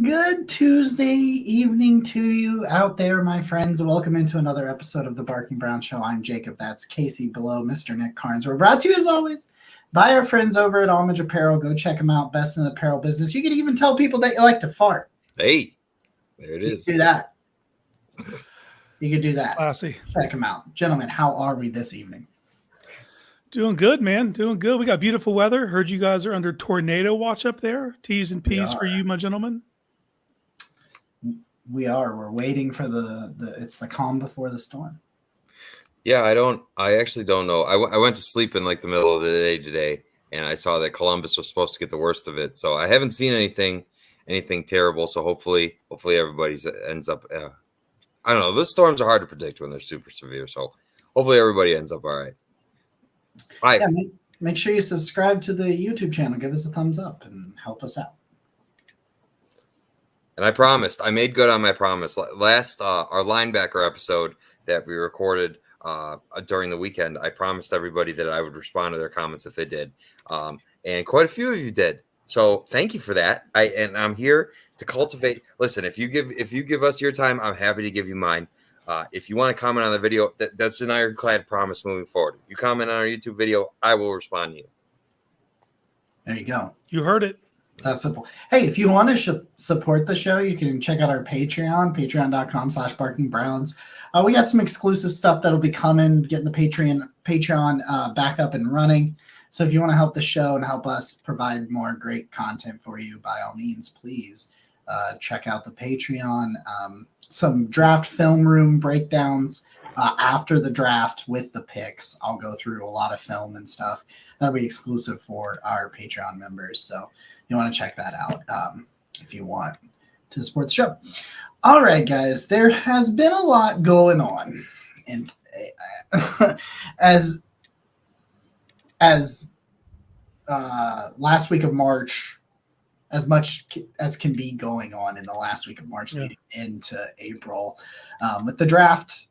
Good Tuesday evening to you out there, my friends. Welcome into another episode of the Barking Brown Show. I'm Jacob. That's Casey below Mr. Nick Carnes. We're brought to you, as always, by our friends over at Homage Apparel. Go check them out. Best in the apparel business. You can even tell people that you like to fart. Hey, there it is. You can do that. You can do that. Classy. Check them out. Gentlemen, how are we this evening? Doing good, man. Doing good. We got beautiful weather. Heard you guys are under tornado watch up there. T's and P's for you, my gentlemen. We are. We're waiting for it's the calm before the storm. Yeah, I actually don't know. I went to sleep in like the middle of the day today, and I saw that Columbus was supposed to get the worst of it. So I haven't seen anything terrible. So hopefully everybody ends up. I don't know. Those storms are hard to predict when they're super severe. So hopefully everybody ends up all right. Hi. Yeah, make sure you subscribe to the YouTube channel. Give us a thumbs up and help us out. And I promised. I made good on my promise. Last our linebacker episode that we recorded during the weekend, I promised everybody that I would respond to their comments if they did, and quite a few of you did. So thank you for that. I'm here to cultivate. Listen, if you give us your time, I'm happy to give you mine. If you want to comment on the video, that's an ironclad promise moving forward. If you comment on our YouTube video, I will respond to you. There you go. You heard it. It's that simple. Hey, if you want to support the show, you can check out our Patreon, patreon.com/barkingbrowns. We got some exclusive stuff that'll be coming, getting the Patreon back up and running. So if you want to help the show and help us provide more great content for you, by all means, please check out the Patreon. Some draft film room breakdowns after the draft with the picks. I'll go through a lot of film and stuff. That'll be exclusive for our Patreon members. So you want to check that out if you want to support the show. All right, guys, there has been a lot going on. And as last week of March, as much as can be going on in the last week of March leading into April, with the draft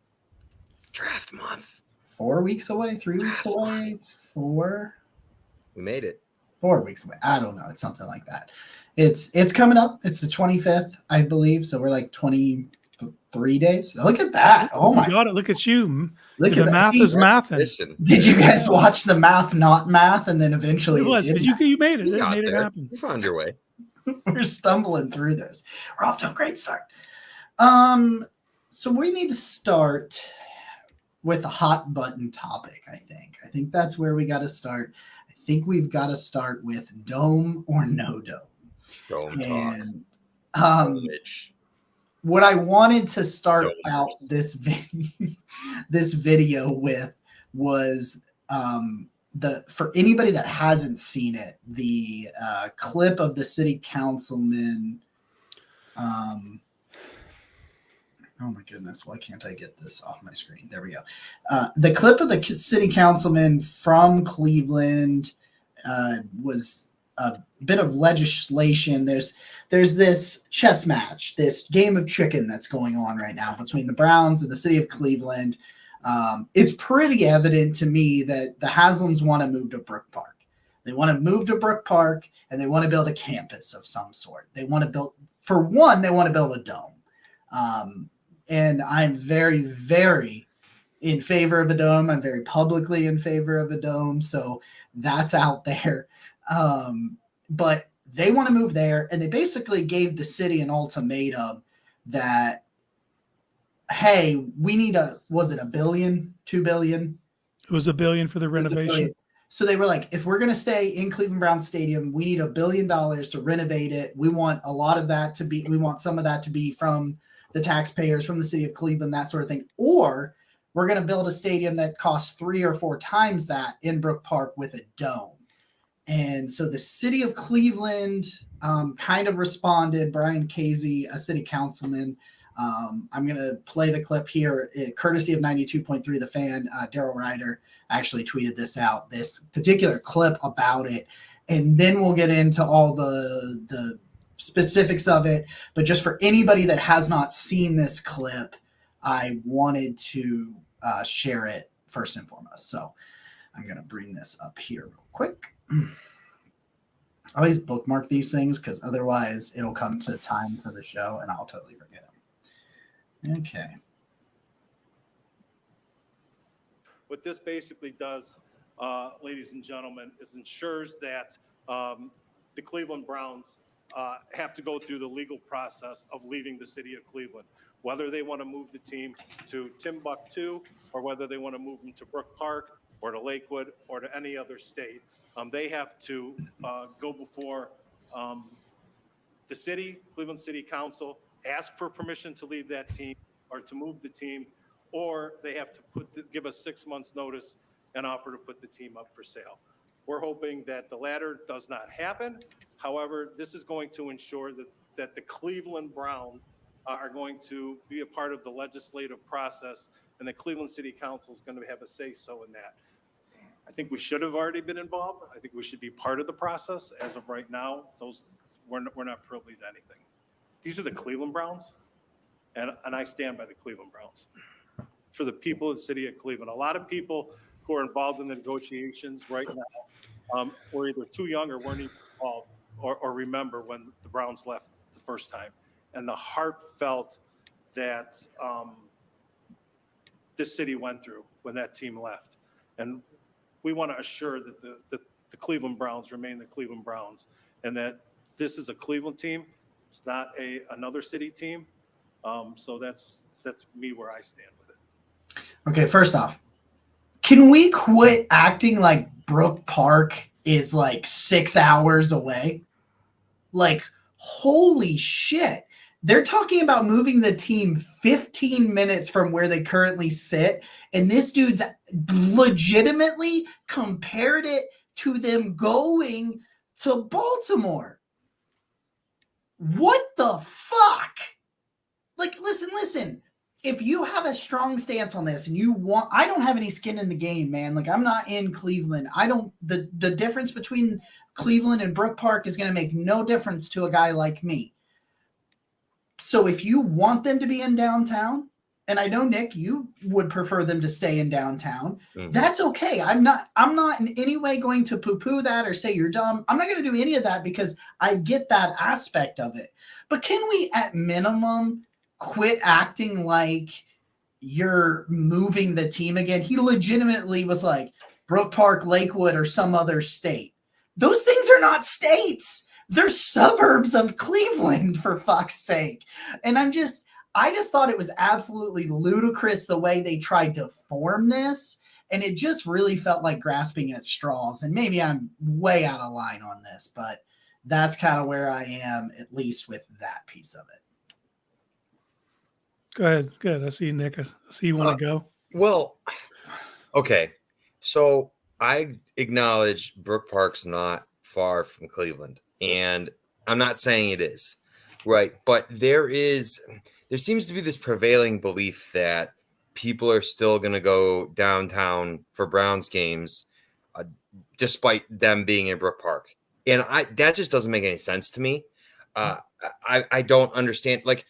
month, 4 weeks away, 3 weeks away, we made it. 4 weeks away. I don't know. It's something like that. It's coming up. It's the 25th, I believe. So we're like 23 days. Look at that. Oh my God. Look at you. Look at the that. math is mathing. Listen. Did you guys watch the math, not math? And then eventually it was. You made it. You It made there. It happen. You found your way. We're stumbling through this. We're off to a great start. So we need to start with a hot button topic, I think that's where we got to start. I think we've got to start with dome or no dome. Dome And talk. What I wanted to start out this video with was for anybody that hasn't seen it, the clip of the city councilman. Oh my goodness, why can't I get this off my screen? There we go. The clip of the city councilman from Cleveland was a bit of legislation. There's this chess match, this game of chicken that's going on right now between the Browns and the city of Cleveland. It's pretty evident to me that the Haslams want to move to Brook Park. They want to move to Brook Park, and they want to build a campus of some sort. They want to build a dome. And I'm very, very in favor of a dome. I'm very publicly in favor of a dome. So that's out there. But they want to move there, and they basically gave the city an ultimatum that, hey, we need was it $1 billion, $2 billion? It was $1 billion for the renovation. So they were like, if we're going to stay in Cleveland Browns Stadium, we need $1 billion to renovate it. We want some of that to be from the taxpayers, from the city of Cleveland, that sort of thing. Or we're going to build a stadium that costs 3 or 4 times that in Brook Park with a dome. And so the city of Cleveland kind of responded. Brian Casey, a city councilman, I'm going to play the clip here, courtesy of 92.3 The Fan. Daryl Ryder actually tweeted this particular clip about it. And then we'll get into all the specifics of it. But just for anybody that has not seen this clip, I wanted to share it first and foremost. So I'm going to bring this up here real quick. I always bookmark these things because otherwise it'll come to time for the show and I'll totally forget them. Okay. What this basically does, ladies and gentlemen, is ensures that the Cleveland Browns have to go through the legal process of leaving the city of Cleveland, whether they want to move the team to Timbuktu or whether they want to move them to Brook Park or to Lakewood or to any other state. They have to go before the city, Cleveland City Council, ask for permission to leave that team or to move the team, or they have to give us 6 months notice and offer to put the team up for sale. We're hoping that the latter does not happen. However, this is going to ensure that the Cleveland Browns are going to be a part of the legislative process, and the Cleveland City Council is going to have a say-so in that. I think we should have already been involved. I think we should be part of the process. As of right now, we're not privy to anything. These are the Cleveland Browns, and I stand by the Cleveland Browns. For the people of the city of Cleveland, a lot of people who are involved in the negotiations right now were either too young or weren't even involved or remember when the Browns left the first time. And the heartfelt that this city went through when that team left. And we want to assure that the Cleveland Browns remain the Cleveland Browns and that this is a Cleveland team. It's not another city team. So that's me where I stand with it. Okay, first off, can we quit acting like Brook Park is like 6 hours away? Like, holy shit. They're talking about moving the team 15 minutes from where they currently sit, and this dude's legitimately compared it to them going to Baltimore. What the fuck? Like, listen. If you have a strong stance on this and I don't have any skin in the game, man. Like, I'm not in Cleveland. The difference between Cleveland and Brook Park is going to make no difference to a guy like me. So if you want them to be in downtown, and I know, Nick, you would prefer them to stay in downtown, that's okay. I'm not in any way going to poo-poo that or say you're dumb. I'm not going to do any of that because I get that aspect of it. But can we, at minimum, quit acting like you're moving the team again? He legitimately was like Brook Park, Lakewood, or some other state. Those things are not states. They're suburbs of Cleveland, for fuck's sake. And I just thought it was absolutely ludicrous the way they tried to form this. And it just really felt like grasping at straws. And maybe I'm way out of line on this, but that's kind of where I am, at least with that piece of it. Go ahead. Good. I see you, Nick. I see you want to go. Well, okay. So I acknowledge Brook Park's not far from Cleveland, and I'm not saying it is, right? But there seems to be this prevailing belief that people are still going to go downtown for Browns games, despite them being in Brook Park. And that just doesn't make any sense to me. I don't understand. Like,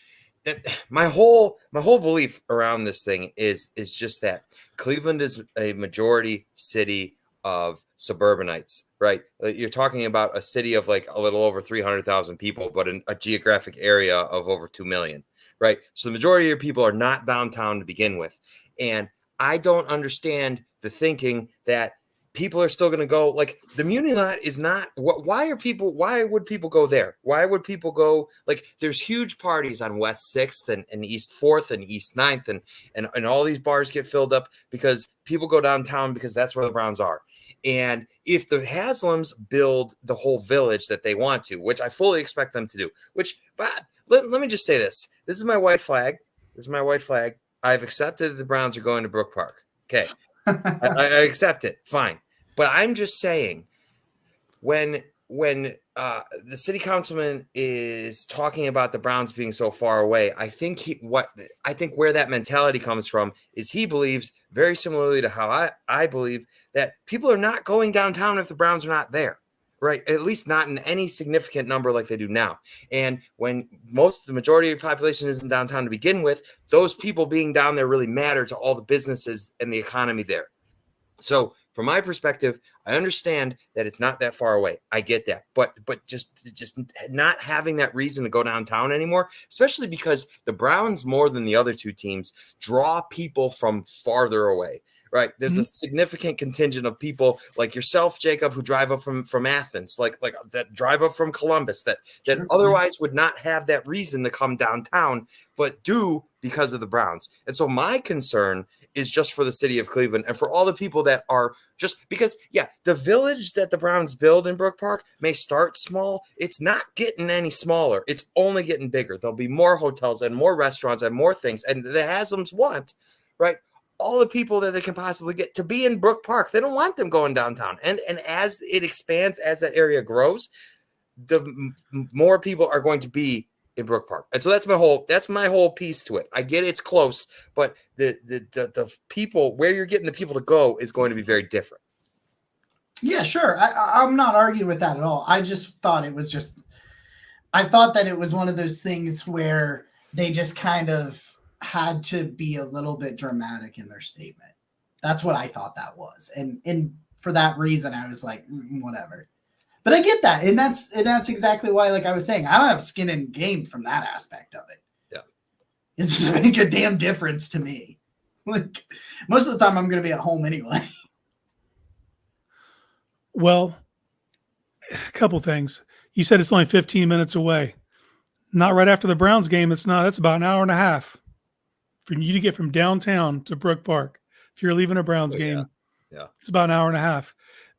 my whole belief around this thing is just that Cleveland is a majority city of suburbanites, right? You're talking about a city of like a little over 300,000 people, but in a geographic area of over 2 million, right? So the majority of your people are not downtown to begin with. And I don't understand the thinking that people are still going to go. Like, the Muni lot is not. Why would people go there? Why would people go? Like, there's huge parties on West 6th and East 4th and East 9th, and all these bars get filled up because people go downtown because that's where the Browns are. And if the Haslams build the whole village that they want to, which I fully expect them to do, but let me just say this. This is my white flag. I've accepted that the Browns are going to Brook Park. Okay. I accept it. Fine. But I'm just saying, when the city councilman is talking about the Browns being so far away, I think where that mentality comes from is he believes, very similarly to how I believe, that people are not going downtown if the Browns are not there, right? At least not in any significant number like they do now. And when the majority of the population isn't downtown to begin with, those people being down there really matter to all the businesses and the economy there. So from my perspective, I understand that it's not that far away. I get that. But just not having that reason to go downtown anymore, especially because the Browns, more than the other two teams, draw people from farther away. Right. There's a significant contingent of people like yourself, Jacob, who drive up from Athens, like that drive up from Columbus, that otherwise would not have that reason to come downtown, but do because of the Browns. And so my concern is just for the city of Cleveland and for all the people that are just because, the village that the Browns build in Brook Park may start small. It's not getting any smaller. It's only getting bigger. There'll be more hotels and more restaurants and more things. And the Haslam's want, right, all the people that they can possibly get to be in Brook Park. They don't want them going downtown. And as it expands, as that area grows, the more people are going to be in Brook Park. And so that's my whole piece to it. I get it's close, but the people, where you're getting the people to go is going to be very different. Yeah, sure. I'm not arguing with that at all. I just thought I thought that it was one of those things where they just kind of had to be a little bit dramatic in their statement. That's what I thought that was. And for that reason, I was like, whatever. But I get that. And that's exactly why, like I was saying, I don't have skin in game from that aspect of it. Yeah. It doesn't make a damn difference to me. Like most of the time I'm going to be at home anyway. Well, a couple things. You said it's only 15 minutes away. Not right after the Browns game. It's not. It's about an hour and a half for you to get from downtown to Brook Park. If you're leaving a Browns game, it's about an hour and a half.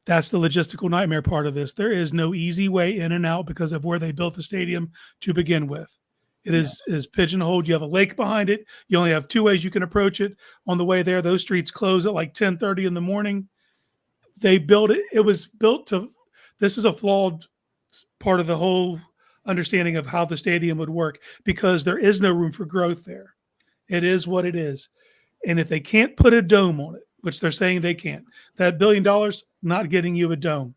That's the logistical nightmare part of this. There is no easy way in and out because of where they built the stadium to begin with. It is pigeonholed. You have a lake behind it. You only have two ways you can approach it. On the way there, those streets close at like 10:30 in the morning. They built it. It was built to – this is a flawed part of the whole understanding of how the stadium would work because there is no room for growth there. It is what it is. And if they can't put a dome on it, which they're saying they can't, that $1 billion, not getting you a dome.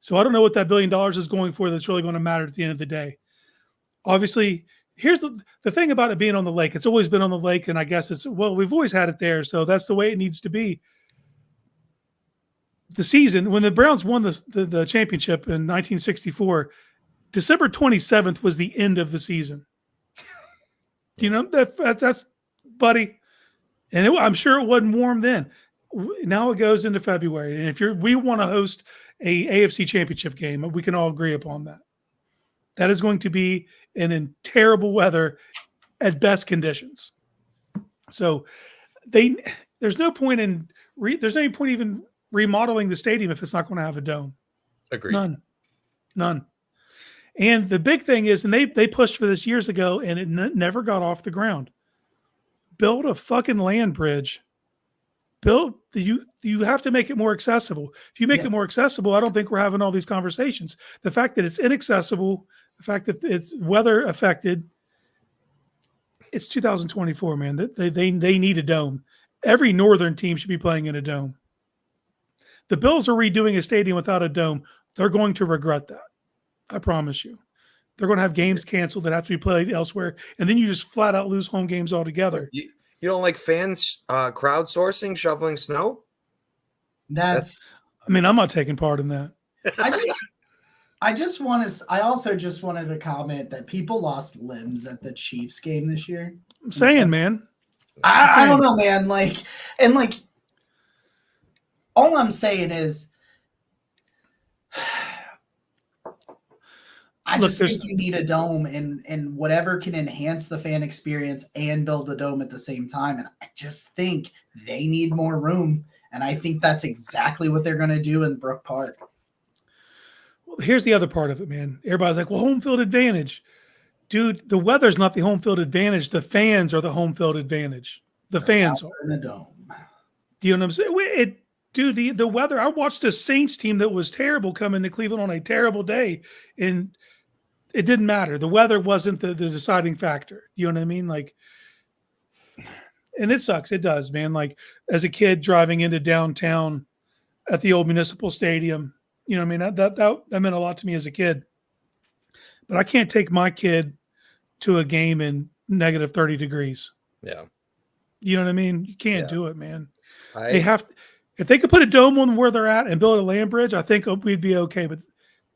So I don't know what that $1 billion is going for that's really going to matter at the end of the day. Obviously, here's the thing about it being on the lake. It's always been on the lake, and I guess we've always had it there, so that's the way it needs to be. The season, when the Browns won the championship in 1964, December 27th was the end of the season. You know, that's buddy. And I'm sure it wasn't warm then. Now it goes into February. And if we want to host a AFC championship game, we can all agree upon that. That is going to be in terrible weather at best conditions. So there's no point even remodeling the stadium if it's not going to have a dome. Agreed. None. And the big thing is, and they pushed for this years ago, and it never got off the ground. Build a fucking land bridge. You have to make it more accessible. If you make it more accessible, I don't think we're having all these conversations. The fact that it's inaccessible, the fact that it's weather affected, it's 2024, man. They need a dome. Every northern team should be playing in a dome. The Bills are redoing a stadium without a dome. They're going to regret that. I promise you. They're going to have games canceled that have to be played elsewhere, and then you just flat out lose home games altogether. You don't like fans crowdsourcing, shoveling snow? I'm not taking part in that. I also just wanted to comment that people lost limbs at the Chiefs game this year. I'm saying, man. I don't know, man. All I'm saying is, I just think you need a dome and whatever can enhance the fan experience and build a dome at the same time. And I just think they need more room. And I think that's exactly what they're going to do in Brook Park. Well, here's the other part of it, man. Everybody's like, well, home field advantage. Dude, the weather's not the home field advantage. The fans are the home field advantage. The fans are. In a dome. Do you know what I'm saying? Dude, the weather. I watched a Saints team that was terrible come into Cleveland on a terrible day, and it didn't matter. The weather wasn't the deciding factor. You know what I mean? And it sucks. It does, man. Like, as a kid driving into downtown at the old municipal stadium, you know what I mean? That meant a lot to me as a kid. But I can't take my kid to a game in negative 30 degrees. Yeah. You know what I mean? You can't do it, man. They have If they could put a dome on where they're at and build a land bridge, I think we'd be okay. But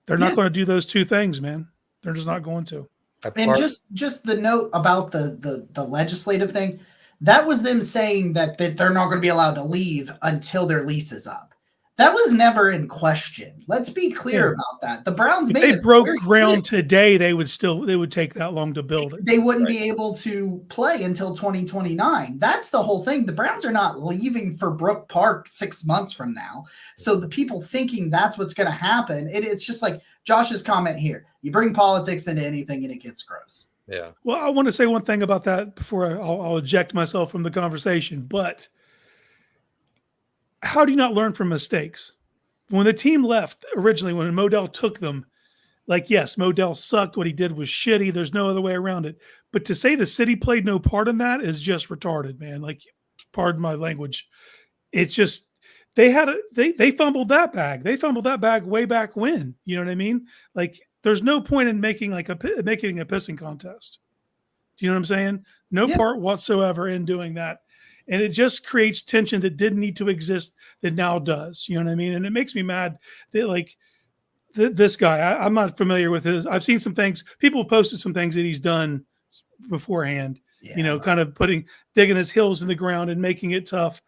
they're not going to do those two things, man. They're just not going to. And just the note about the legislative thing, that was them saying that they're not going to be allowed to leave until their lease is up. That was never in question. Let's be clear about that. The Browns made it broke ground today. They would take that long to build it. They wouldn't be able to play until 2029. That's the whole thing. The Browns are not leaving for Brook Park 6 months from now. So the people thinking that's what's going to happen, it's just like Josh's comment here. You bring politics into anything and it gets gross. Yeah. Well, I want to say one thing about that before I'll eject myself from the conversation, but how do you not learn from mistakes? When the team left originally, when Modell took them, like, yes, Modell sucked. What he did was shitty. There's no other way around it. But to say the city played no part in that is just retarded, man. Like, pardon my language. It's just, they fumbled that bag. They fumbled that bag way back when. You know what I mean? Like, there's no point in making a pissing contest. Do you know what I'm saying? No part whatsoever in doing that. And it just creates tension that didn't need to exist that now does. You know what I mean? And it makes me mad that, like, this guy, I'm not familiar with his. I've seen some things. People have posted some things that he's done beforehand, kind of digging his heels in the ground and making it tough.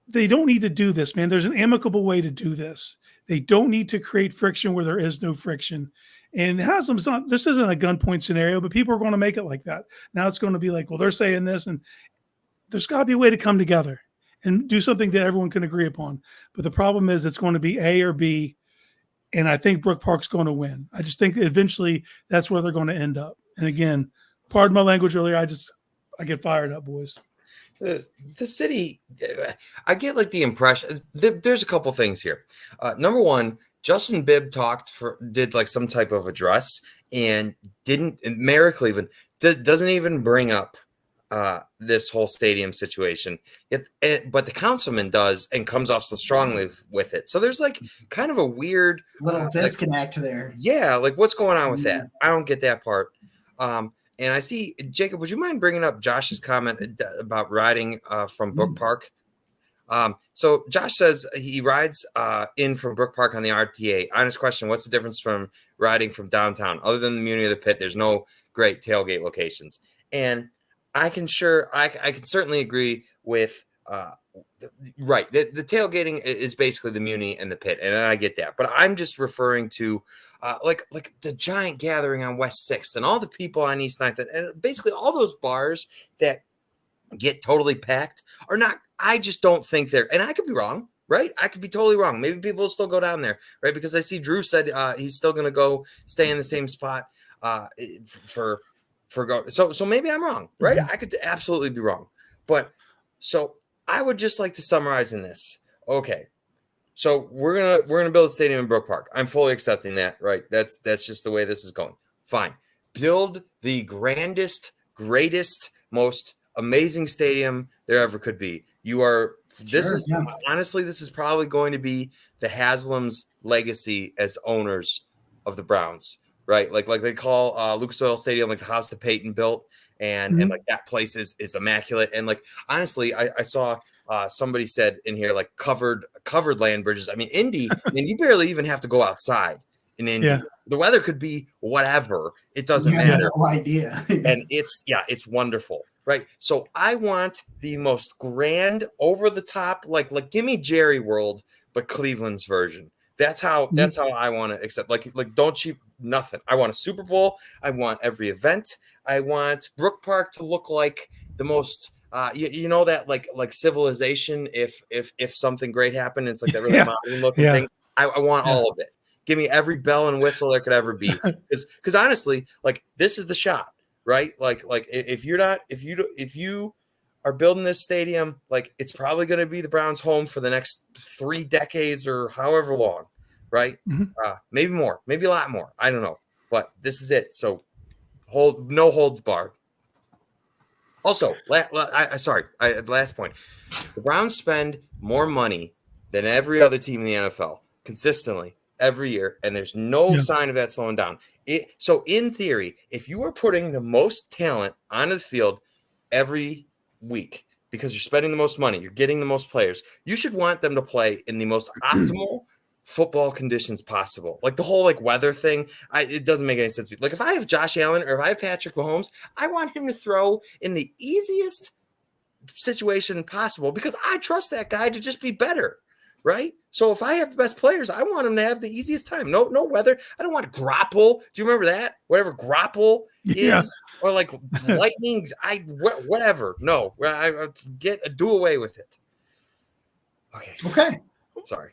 They don't need to do this, man. There's an amicable way to do this. They don't need to create friction where there is no friction. And Haslam's not, this isn't a gunpoint scenario, but people are going to make it like that. Now it's going to be like, well, they're saying this, and there's got to be a way to come together and do something that everyone can agree upon. But the problem is it's going to be A or B, and I think Brook Park's going to win. I just think eventually that's where they're going to end up. And again, pardon my language earlier, I get fired up, boys. The city, I get like the impression, there's a couple things here. Number one, Justin Bibb did like some type of address and Mayor Cleveland doesn't even bring up this whole stadium situation, but the councilman does and comes off so strongly with it. So there's like kind of a weird little disconnect there. Yeah, like what's going on with that? I don't get that part. And I see, Jacob, would you mind bringing up Josh's comment about riding from Brook Park? So Josh says he rides in from Brook Park on the RTA. Honest question, what's the difference from riding from downtown? Other than the Muni or the Pit, there's no great tailgate locations. And I can certainly agree with right. The tailgating is basically the Muni and the Pit, and I get that. But I'm just referring to like the giant gathering on West 6th and all the people on East 9th, and basically all those bars that get totally packed are not. I just don't think they're, and I could be wrong, right? I could be totally wrong. Maybe people will still go down there, right? Because I see Drew said he's still going to go stay in the same spot for go. So maybe I'm wrong, right? I could absolutely be wrong, but so I would just like to summarize in this. Okay, so we're gonna build a stadium in Brook Park. I'm fully accepting that, right? That's just the way this is going. Fine, build the grandest, greatest, most amazing stadium there ever could be. Honestly, this is probably going to be the Haslam's legacy as owners of the Browns, right? Like they call Lucas Oil Stadium like the house that Peyton built, and like that place is immaculate. And like honestly, I saw somebody said in here like covered land bridges. I mean, Indy, and you barely even have to go outside in Indy. Yeah. The weather could be whatever; it doesn't matter. No idea. And it's wonderful. Right. So I want the most grand, over the top, like give me Jerry World, but Cleveland's version. That's how I want to accept. Like don't cheap nothing. I want a Super Bowl. I want every event. I want Brook Park to look like the most you know that like Civilization if something great happened, it's like that really modern looking thing. I want all of it. Give me every bell and whistle there could ever be. Because honestly, like this is the shot. Right, like if you are building this stadium, like it's probably going to be the Browns' home for the next 3 decades or however long, right? Maybe more, maybe a lot more. I don't know, but this is it. So no holds barred. Also, last point: the Browns spend more money than every other team in the NFL consistently every year, and there's no sign of that slowing down. So in theory, if you are putting the most talent onto the field every week, because you're spending the most money, you're getting the most players. You should want them to play in the most optimal football conditions possible. Like the whole like weather thing, it doesn't make any sense to me. Like if I have Josh Allen or if I have Patrick Mahomes, I want him to throw in the easiest situation possible because I trust that guy to just be better, right? So if I have the best players, I want him to have the easiest time. No weather. I don't want grapple. Do you remember that? Whatever grapple is, or like lightning. Whatever. No, I do away with it. Okay. Sorry.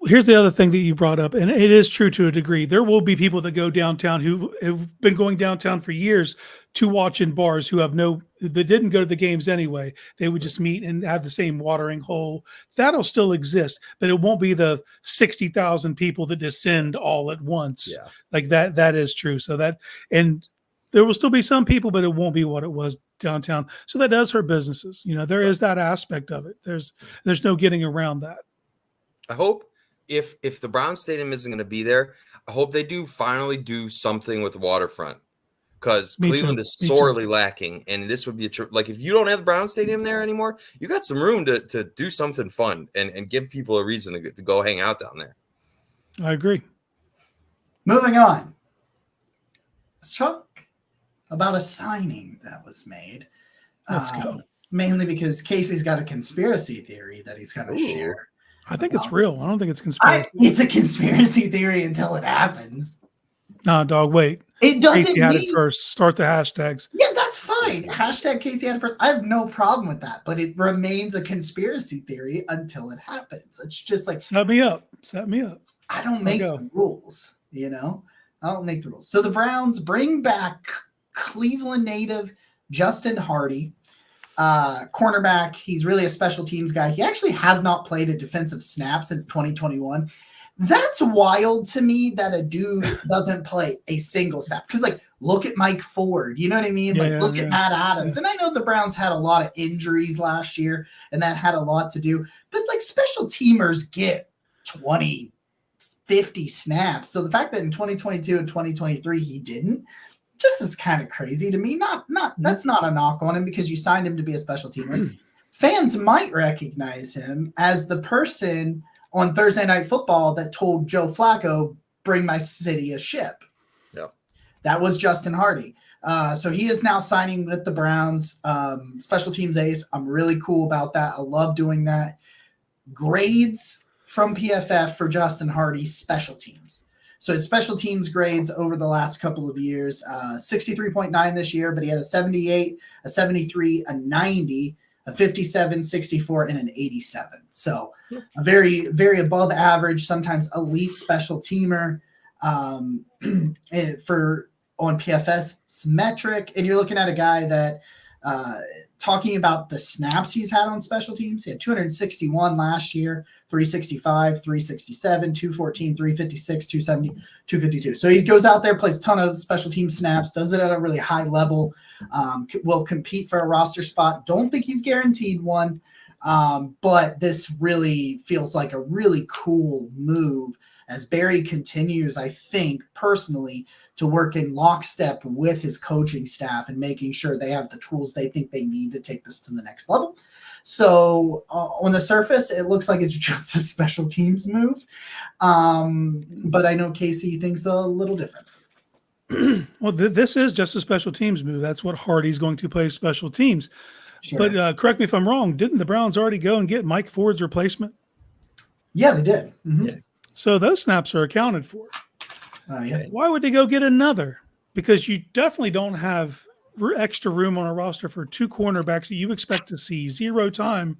Here's the other thing that you brought up, and it is true to a degree. There will be people that go downtown who have been going downtown for years to watch in bars that didn't go to the games anyway. They would just meet and have the same watering hole. That'll still exist, but it won't be the 60,000 people that descend all at once. Yeah. Like that. That is true. And there will still be some people, but it won't be what it was downtown. So that does hurt businesses. There is that aspect of it. There's no getting around that. I hope if the Brown Stadium isn't going to be there, I hope they do finally do something with the waterfront because Cleveland is sorely lacking. And this would be like if you don't have the Brown Stadium there anymore, you got some room to do something fun and give people a reason to go hang out down there. I agree. Moving on. Let's talk about a signing that was made. Let's go. Mainly because Casey's got a conspiracy theory that he's going to share. I think it's real. I don't think it's conspiracy. It's a conspiracy theory until it happens. No, dog, wait. It doesn't Casey had it first. Start the hashtags. Yeah, that's fine. Hashtag Casey had it first. I have no problem with that, but it remains a conspiracy theory until it happens. It's just like set me up. I don't make the rules, I don't make the rules. So the Browns bring back Cleveland native Justin Hardee. Cornerback. He's really a special teams guy. He actually has not played a defensive snap since 2021. That's wild to me that a dude doesn't play a single snap. Because, look at Mike Ford. You know what I mean? Look at Matt Adams. And I know the Browns had a lot of injuries last year, and that had a lot to do. But, special teamers get 20, 50 snaps. So the fact that in 2022 and 2023 he didn't, just is kind of crazy to me. That's not a knock on him because you signed him to be a special teamer. Fans might recognize him as the person on Thursday Night Football that told Joe Flacco, "Bring my city a ship." Yeah, that was Justin Hardee. So he is now signing with the Browns, special teams ace. I'm really cool about that. I love doing that. Grades from PFF for Justin Hardee, special teams. So his special teams grades over the last couple of years, 63.9 this year, but he had a 78, a 73, a 90, a 57, 64, and an 87. So a very, very above average, sometimes elite special teamer on PFF's metric. And you're looking at a guy that talking about the snaps he's had on special teams. He had 261 last year, 365, 367, 214, 356, 270, 252. So he goes out there, plays a ton of special team snaps, does it at a really high level, will compete for a roster spot. Don't think he's guaranteed one, but this really feels like a really cool move as Barry continues, I think, personally, to work in lockstep with his coaching staff and making sure they have the tools they think they need to take this to the next level. So on the surface, it looks like it's just a special teams move. But I know Casey thinks a little different. Well, this is just a special teams move. That's what Hardee's going to play special teams. Sure. But correct me if I'm wrong. Didn't the Browns already go and get Mike Ford's replacement? Yeah, they did. Mm-hmm. Yeah. So those snaps are accounted for. Yeah. Why would they go get another? Because you definitely don't have extra room on a roster for two cornerbacks that you expect to see zero time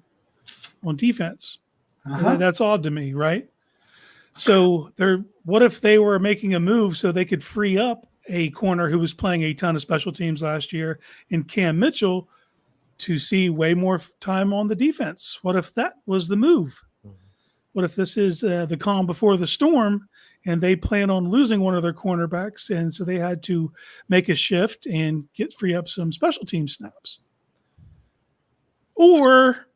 on defense. That's odd to me, right? So what if they were making a move so they could free up a corner who was playing a ton of special teams last year and Cam Mitchell to see way more time on the defense? What if that was the move? What if this is the calm before the storm and they plan on losing one of their cornerbacks, and so they had to make a shift and free up some special team snaps? Or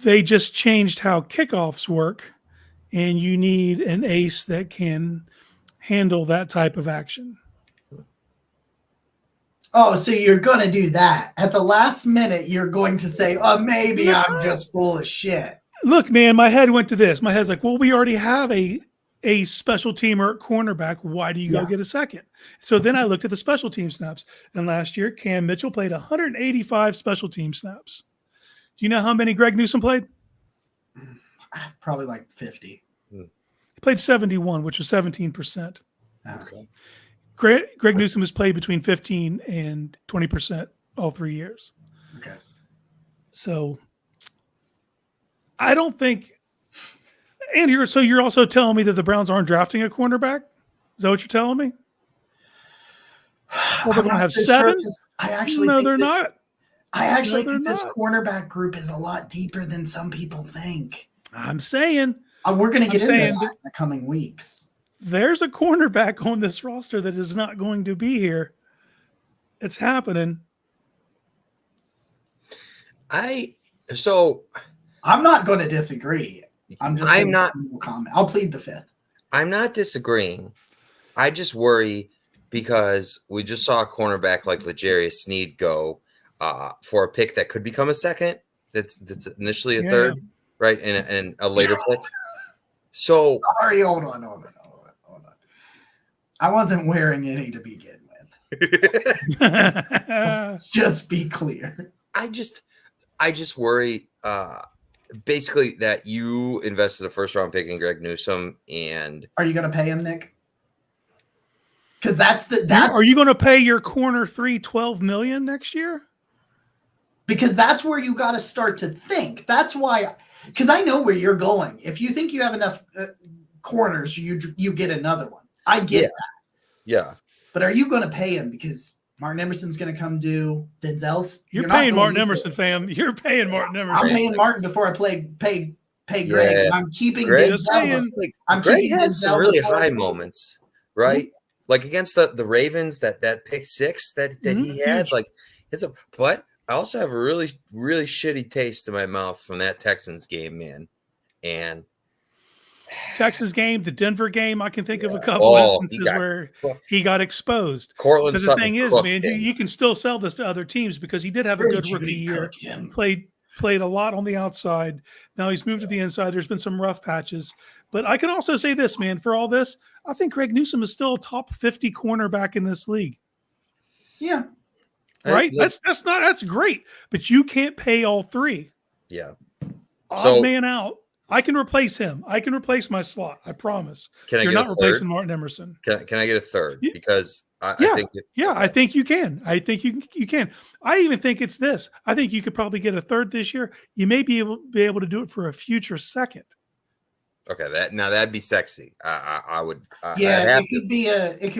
they just changed how kickoffs work, and you need an ace that can handle that type of action. Oh, so you're going to do that. At the last minute, you're going to say, oh, maybe I'm just full of shit. Look, man, my head went to this. My head's like, well, we already have a special teamer at cornerback. Why do you go get a second? So then I looked at the special team snaps. And last year, Cam Mitchell played 185 special team snaps. Do you know how many Greg Newsome played? Probably like 50. He played 71, which was 17%. Okay. Greg Newsome has played between 15 and 20% all 3 years. Okay. So I don't think, and you're also telling me that the Browns aren't drafting a cornerback? Is that what you're telling me? Well, they're going to have so 7? Sure, I actually no, think they're not. I actually No, think this not. cornerback group is a lot deeper than some people think. I'm saying. We're going to get into that in saying the coming weeks. There's a cornerback on this roster that is not going to be here. It's happening. I'm not going to disagree. I'm not comment. I'll plead the fifth. I'm not disagreeing. I just worry because we just saw a cornerback like L'Jarius Sneed go for a pick that could become a second. That's initially a third, right? And a later pick. So sorry, hold on. I wasn't wearing any to begin with. Just be clear. I just worry basically that you invested a first round pick in Greg Newsome, and are you going to pay him, Nick? Because are you going to pay your corner $12 million next year? Because that's where you got to start to think. That's why, because I know where you're going. If you think you have enough corners, you get another one. I get that. Yeah. But are you going to pay him? Because Martin Emerson's going to come due. Denzel's. You're paying Martin Emerson, fam. You're paying Martin Emerson. I'm paying Martin before I pay Greg. And I'm keeping Denzel. Greg has some really high moments, right? Like against the Ravens, that pick 6 that he had, like but I also have a really, really shitty taste in my mouth from that Texans game, man. And Texas game, the Denver game, I can think of a couple instances where he got exposed. Cortland the thing is, man, you can still sell this to other teams because he did have a good rookie year. Played a lot on the outside. Now he's moved to the inside. There's been some rough patches. But I can also say this, man, for all this, I think Greg Newsome is still a top 50 cornerback in this league. Yeah. Right? That's great. But you can't pay all 3. Yeah. Odd man out. I can replace him. I can replace my slot. I promise. You're not replacing Martin Emerson. Can I get a third? Because I think I think you can. I think you can. I even think it's this. I think you could probably get a third this year. You may be able to do it for a future second. Okay, that'd be sexy. I would. It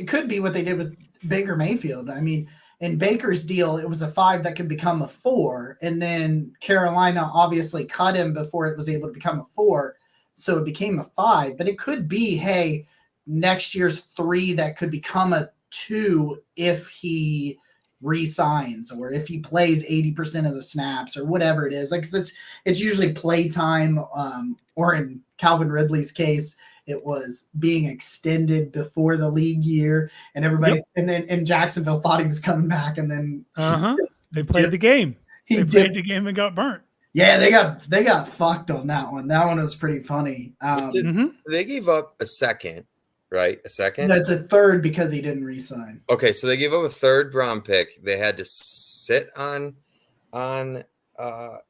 could be what they did with Baker Mayfield. I mean, in Baker's deal, it was a 5 that could become a 4, and then Carolina obviously cut him before it was able to become a 4, so it became a 5. But it could be, hey, next year's 3 that could become a 2 if he re-signs or if he plays 80% of the snaps or whatever it is. Like it's usually play time, or in Calvin Ridley's case, it was being extended before the league year, and everybody, and Jacksonville thought he was coming back, and then they played the game. They played the game and got burnt. Yeah, they got fucked on that one. That one was pretty funny. They gave up a second, right? A second. That's a third because he didn't re-sign. Okay, so they gave up a 3rd round pick. They had to sit on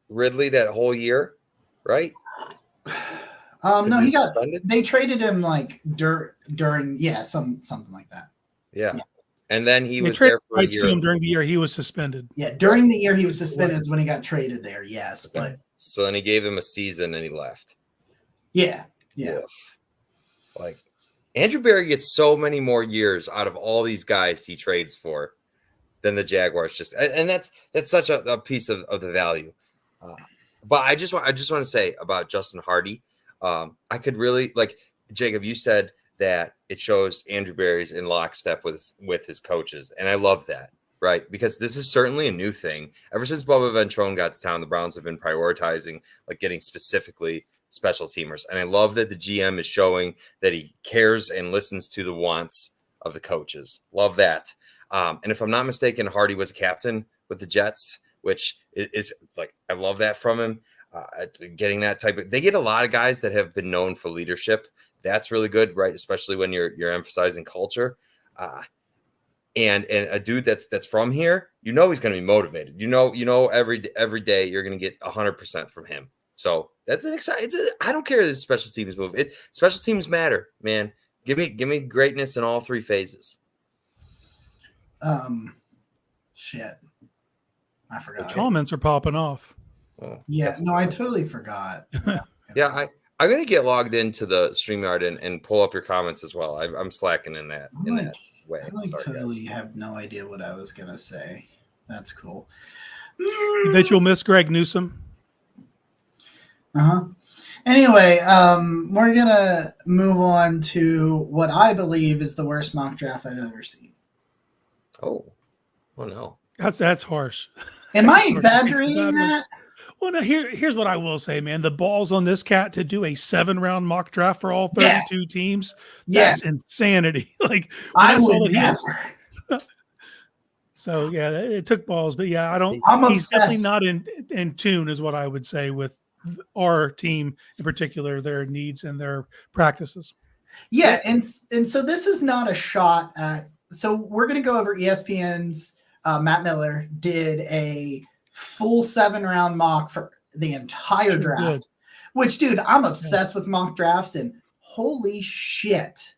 Ridley that whole year, right? No, they traded him like during something like that. Yeah. And then he was there for a year. To him during the year he was suspended. Yeah, during the year he was suspended is when he got traded there. Yes, but so then he gave him a season and he left. Yeah. Like Andrew Berry gets so many more years out of all these guys he trades for than the Jaguars and that's such a piece of the value. But I just want to say about Justin Hardee. I could really, like Jacob, you said that it shows Andrew Berry's in lockstep with his coaches. And I love that, right? Because this is certainly a new thing. Ever since Bubba Ventrone got to town, the Browns have been prioritizing like getting specifically special teamers. And I love that the GM is showing that he cares and listens to the wants of the coaches. Love that. And if I'm not mistaken, Hardee was a captain with the Jets, which is like, I love that from him. Getting that type of, they get a lot of guys that have been known for leadership. That's really good, right? Especially when you're emphasizing culture. And a dude that's from here, he's going to be motivated. Every day you're going to get 100% from him. So that's an exciting. I don't care that special teams move. Special teams matter, man. Give me greatness in all three phases. Shit, I forgot. The comments are popping off. Well, Yeah, no, I totally forgot. Yeah, I'm gonna get logged into the StreamYard and pull up your comments as well. I'm slacking in that way. I totally have no idea what I was gonna say. That's cool. You bet you'll miss Greg Newsome. Anyway, we're gonna move on to what I believe is the worst mock draft I've ever seen. Oh no, That's harsh. Am I exaggerating that? Well, no. Here's what I will say, man. The balls on this cat to do a 7-round mock draft for all 32 teams. That's insanity. Like, I would never. So yeah, it took balls, but yeah, he's definitely not in tune, is what I would say, with our team in particular, their needs and their practices. Yeah, and so this is not a shot at. So we're going to go over ESPN's Matt Miller did a full 7-round mock for the entire draft. Which, dude, I'm obsessed with mock drafts, and holy shit,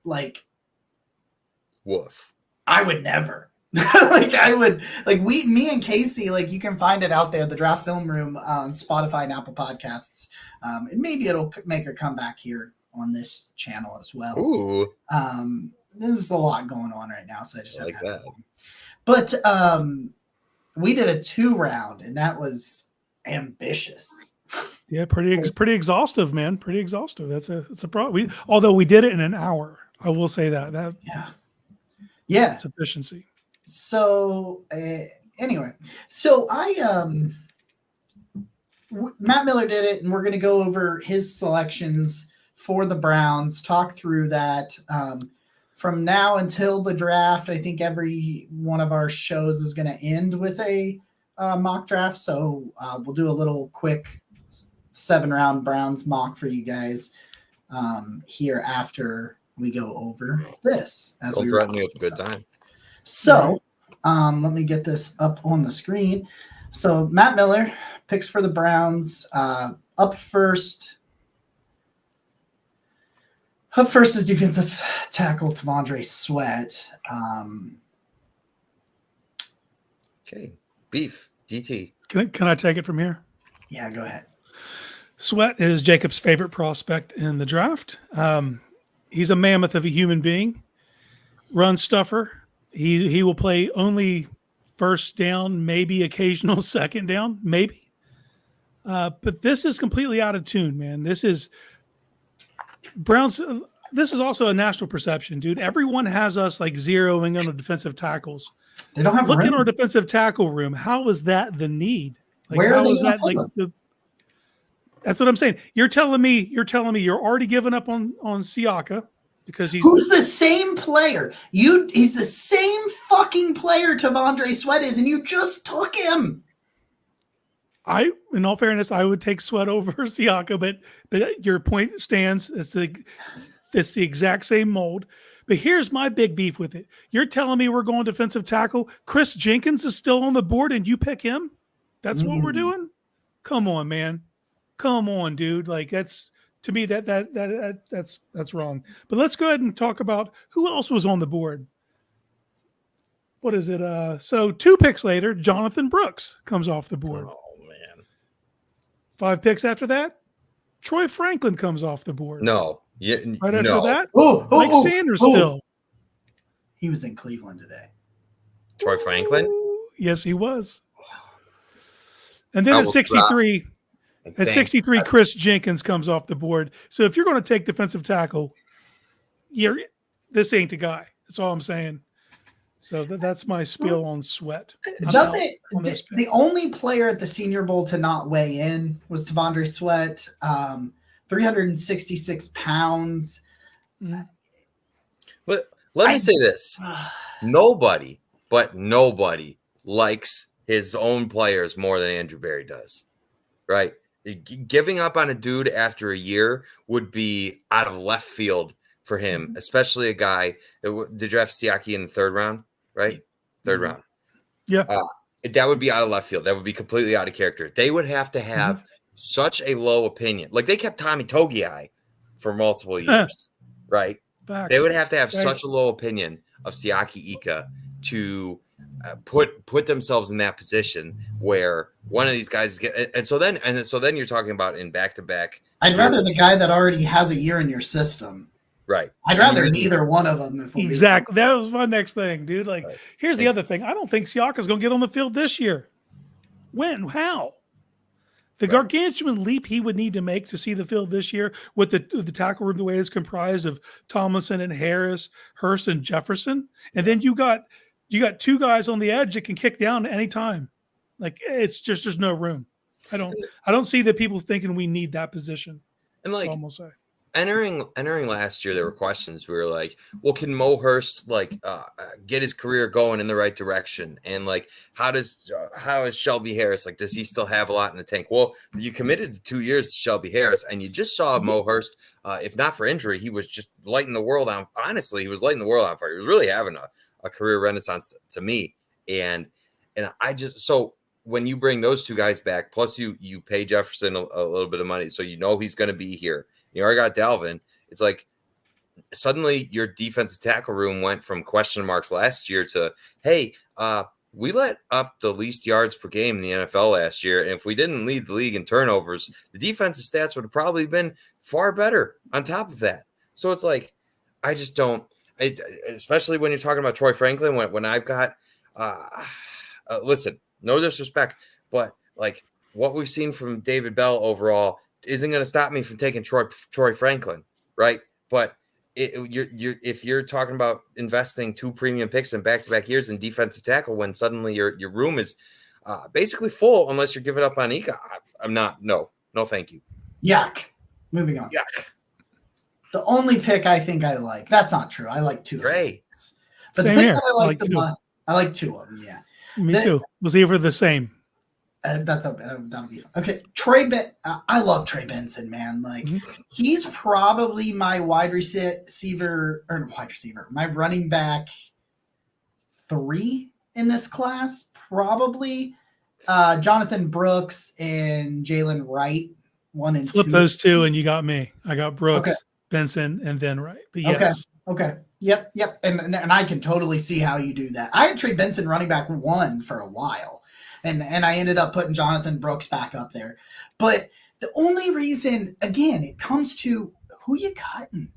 like, woof. I would never. Me and Casey, like, you can find it out there, the Draft Film Room on Spotify and Apple Podcasts. And maybe it'll make a comeback here on this channel as well. Ooh. There's a lot going on right now, so I just have like to have that. time. But we did a 2-round, and that was ambitious. Yeah, pretty exhaustive, man. Pretty exhaustive. It's a problem. Although we did it in an hour, I will say that. Yeah, it's efficiency. So anyway, so Matt Miller did it, and we're going to go over his selections for the Browns, talk through that. From now until the draft, I think every one of our shows is going to end with a mock draft. So we'll do a little quick 7-round Browns mock for you guys here after we go over this. Don't threaten me with a good time. So let me get this up on the screen. So Matt Miller picks for the Browns. Up first is defensive tackle T'Vondre Sweat. Okay. Beef. DT. Can I take it from here? Yeah, go ahead. Sweat is Jacob's favorite prospect in the draft. He's a mammoth of a human being. Run stuffer. He will play only first down, maybe occasional second down, maybe. But this is completely out of tune, man. This is Browns. This is also a national perception, dude. Everyone has us like zeroing on the defensive tackles. They don't have look room. In our defensive tackle room. How is that the need? Like, where how is that like the? That's what I'm saying. You're telling me you're already giving up on Siaka because who's the same player. He's the same fucking player T'Vondre Sweat is, and you just took him. In all fairness, I would take Sweat over Siaka, but your point stands. It's the exact same mold. But here's my big beef with it. You're telling me we're going defensive tackle. Chris Jenkins is still on the board, and you pick him? That's what we're doing? Come on, man. Come on, dude. Like, that's to me that's wrong. But let's go ahead and talk about who else was on the board. What is it? So 2 picks later, Jonathan Brooks comes off the board. Oh man. 5 picks after that, Troy Franklin comes off the board. No. Yeah, right after that, Mike Sanders still. He was in Cleveland today. Troy Franklin? Yes, he was. And then at 63, Chris Jenkins comes off the board. So if you're going to take defensive tackle, this ain't the guy. That's all I'm saying. So that's my spiel on Sweat. The only player at the Senior Bowl to not weigh in was T'Vondre Sweat. 366 pounds. But Let me say this. Nobody likes his own players more than Andrew Berry does, right? Giving up on a dude after a year would be out of left field for him, especially a guy that did draft Siaki in the third round, right? Third round. Yeah. That would be out of left field. That would be completely out of character. They would have to have such a low opinion. Like they kept Tommy Togiai for multiple years, right? Facts. They would have to have Right. such a low opinion of Siaki Ika to put themselves in that position where one of these guys get, and so then you're talking about in back-to-back. I'd rather the guy that already has a year in your system. Right. I'd rather neither one of them. Exactly. That was my next thing, dude. Like, Right. here's the other thing. I don't think Siaka's going to get on the field this year. When? How? The gargantuan leap he would need to make to see the field this year with the tackle room the way it's comprised of Tomlinson and Harris, Hurst and Jefferson, and then you got two guys on the edge that can kick down at any time. Like it's just there's no room. I don't see that people thinking we need that position. And like almost say. Entering last year, there were questions. We were like, well, can Mo Hurst get his career going in the right direction? And like, how is Shelby Harris? Like, does he still have a lot in the tank? Well, you committed to 2 years to Shelby Harris, and you just saw Mo Hurst. If not for injury, he was just lighting the world on. Honestly, he was lighting the world on fire. He was really having a career renaissance to me. And I just so when you bring those two guys back, plus you pay Jefferson a little bit of money, so you know he's going to be here. You already got Dalvin. It's like suddenly your defensive tackle room went from question marks last year to, hey, we let up the least yards per game in the NFL last year. And if we didn't lead the league in turnovers, the defensive stats would have probably been far better on top of that. So it's like, I just don't, especially when you're talking about Troy Franklin, when I've got, listen, no disrespect, but like what we've seen from David Bell overall isn't going to stop me from taking Troy Franklin, right? But if you're talking about investing 2 premium picks in back-to-back years in defensive tackle when suddenly your room is basically full unless you're giving up on Ika, I'm not. No, thank you. Yuck. Moving on. Yuck. The only pick I think I like. That's not true. I like 2 Trey. But Same the pick here. that I like 2 of them. Yeah. Me too. We'll see if we're the same. That'll be fun. Okay. I love Trey Benson, man. Like he's probably my my running back 3 in this class. Probably Jonathan Brooks and Jalen Wright, 1 and 2. Flip those 2 and you got me. I got Brooks, Benson, and then Wright. But yes. Okay. Yep. And I can totally see how you do that. I had Trey Benson running back 1 for a while. And I ended up putting Jonathan Brooks back up there. But the only reason, again, it comes to who you cutting.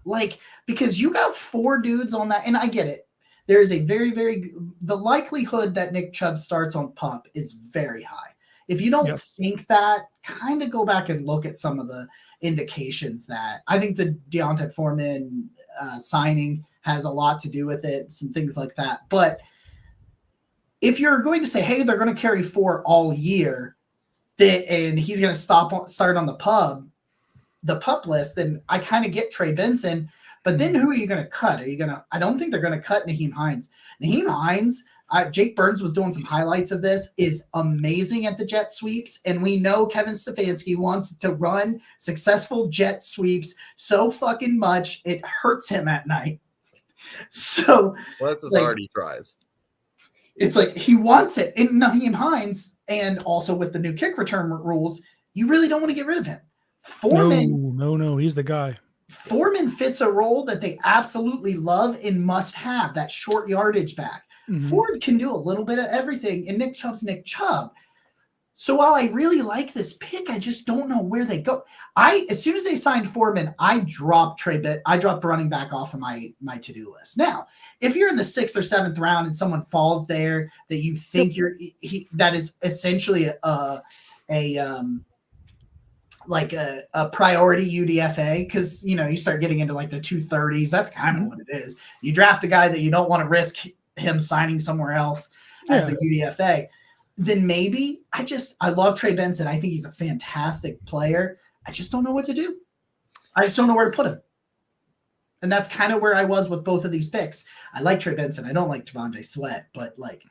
Like, because you got 4 dudes on that, and I get it. There is a very, very – the likelihood that Nick Chubb starts on PUP is very high. If you don't think that, kind of go back and look at some of the indications that – I think the Deontay Foreman signing has a lot to do with it, some things like that. But – if you're going to say, hey, they're going to carry 4 all year, and he's going to start on the PUP list, then I kind of get Trey Benson. But then who are you going to cut? I don't think they're going to cut Nyheim Hines. Nyheim Hines, Jake Burns was doing some highlights of this, is amazing at the jet sweeps. And we know Kevin Stefanski wants to run successful jet sweeps so fucking much it hurts him at night. So that's as hard he tries. It's like he wants it in Nyheim Hines, and also with the new kick return rules, you really don't want to get rid of him. Foreman, no, he's the guy. Foreman fits a role that they absolutely love and must have, that short yardage back. Ford can do a little bit of everything, and Nick Chubb's Nick Chubb. So while I really like this pick, I just don't know where they go. As soon as they signed Foreman, I dropped running back off of my to-do list. Now, if you're in the 6th or 7th round and someone falls there that you think that is essentially a priority UDFA, because you start getting into like the 230s. That's kind of what it is. You draft a guy that you don't want to risk him signing somewhere else as a UDFA. Then maybe I love Trey Benson. I think he's a fantastic player. I just don't know what to do. I just don't know where to put him. And that's kind of where I was with both of these picks. I like Trey Benson. I don't like Devontae Sweat, but like,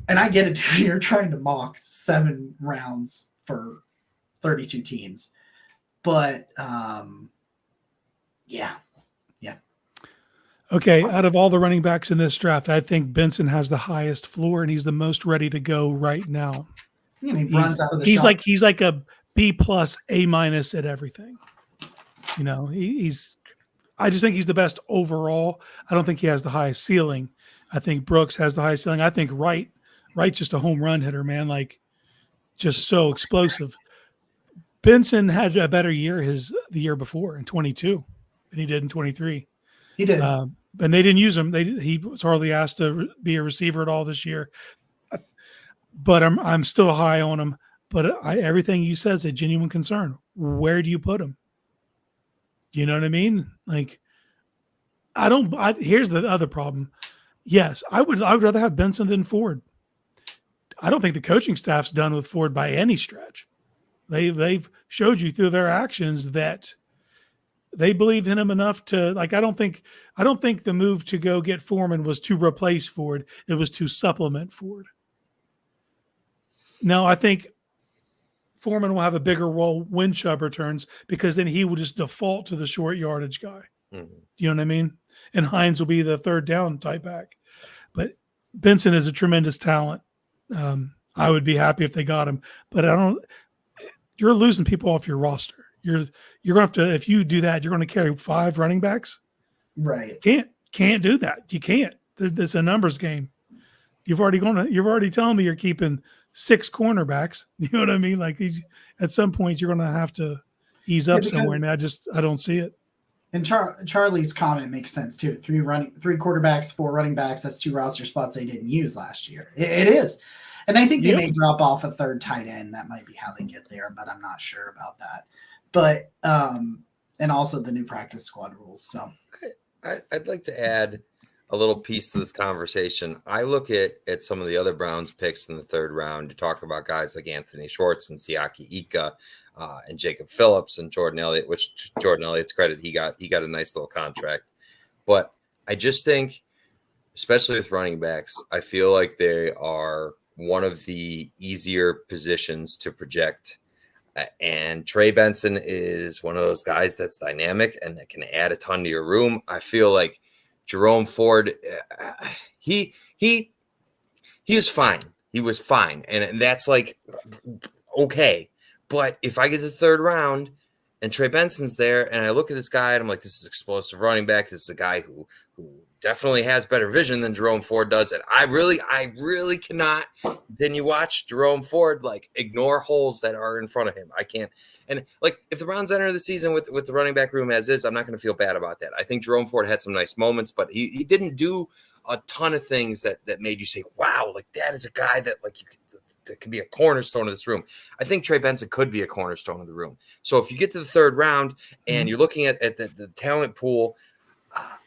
and I get it. You're trying to mock 7 rounds for 32 teams, but yeah. Okay, out of all the running backs in this draft, I think Benson has the highest floor, and he's the most ready to go right now. He runs out of the he's shot. he's like a B plus, A minus at everything. You know, he's. I just think he's the best overall. I don't think he has the highest ceiling. I think Brooks has the highest ceiling. I think Wright's just a home run hitter, man. Like, just so explosive. Benson had a better year the year before in 22 than he did in 23. He did. And they didn't use him. He was hardly asked to be a receiver at all this year. But I'm still high on him. But everything you said is a genuine concern. Where do you put him? You know what I mean? Like, here's the other problem. Yes, I would rather have Benson than Ford. I don't think the coaching staff's done with Ford by any stretch. They've showed you through their actions that they believe in him enough to, like, I don't think the move to go get Foreman was to replace Ford. It was to supplement Ford. Now, I think Foreman will have a bigger role when Chubb returns, because then he will just default to the short yardage guy. Mm-hmm. You know what I mean? And Hines will be the third down type back. But Benson is a tremendous talent. I would be happy if they got him, but you're losing people off your roster. You're going to have to, if you do that, you're going to carry 5 running backs. Right. Can't do that. You can't. It's a numbers game. You're already telling me you're keeping 6 cornerbacks. You know what I mean? Like, at some point you're going to have to ease up somewhere. And I don't see it. And Charlie's comment makes sense too. 3 quarterbacks, 4 running backs. That's 2 roster spots they didn't use last year. It is. And I think they may drop off a 3rd tight end. That might be how they get there, but I'm not sure about that. But and also the new practice squad rules. So I'd like to add a little piece to this conversation. I look at some of the other Browns picks in the 3rd round to talk about guys like Anthony Schwartz and Siaki Ika and Jacob Phillips and Jordan Elliott, which Jordan Elliott's credit, he got a nice little contract. But I just think, especially with running backs, I feel like they are one of the easier positions to project. And Trey Benson is one of those guys that's dynamic and that can add a ton to your room. I feel like Jerome Ford, he was fine. He was fine. And that's like, okay. But if I get to the 3rd round and Trey Benson's there and I look at this guy and I'm like, this is explosive running back. This is a guy who definitely has better vision than Jerome Ford does. And I really cannot, then you watch Jerome Ford, like, ignore holes that are in front of him. I can't. And like, if the Browns enter the season with the running back room as is, I'm not going to feel bad about that. I think Jerome Ford had some nice moments, but he didn't do a ton of things that made you say, wow, like, that is a guy that, like, that could be a cornerstone of this room. I think Trey Benson could be a cornerstone of the room. So if you get to the 3rd round and you're looking at the talent pool,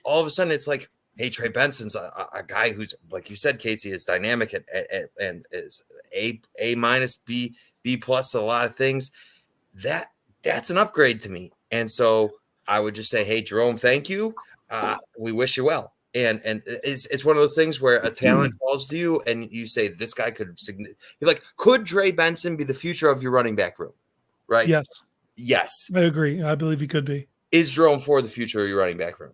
all of a sudden it's like, hey, Trey Benson's a guy who's, like you said, Casey, is dynamic and is A minus, B plus, a lot of things. That's an upgrade to me. And so I would just say, hey, Jerome, thank you. We wish you well. And it's one of those things where a talent falls to you and you say, this guy could Trey Benson be the future of your running back room? Right? Yes. I agree. I believe he could be. Is Jerome Ford the future of your running back room?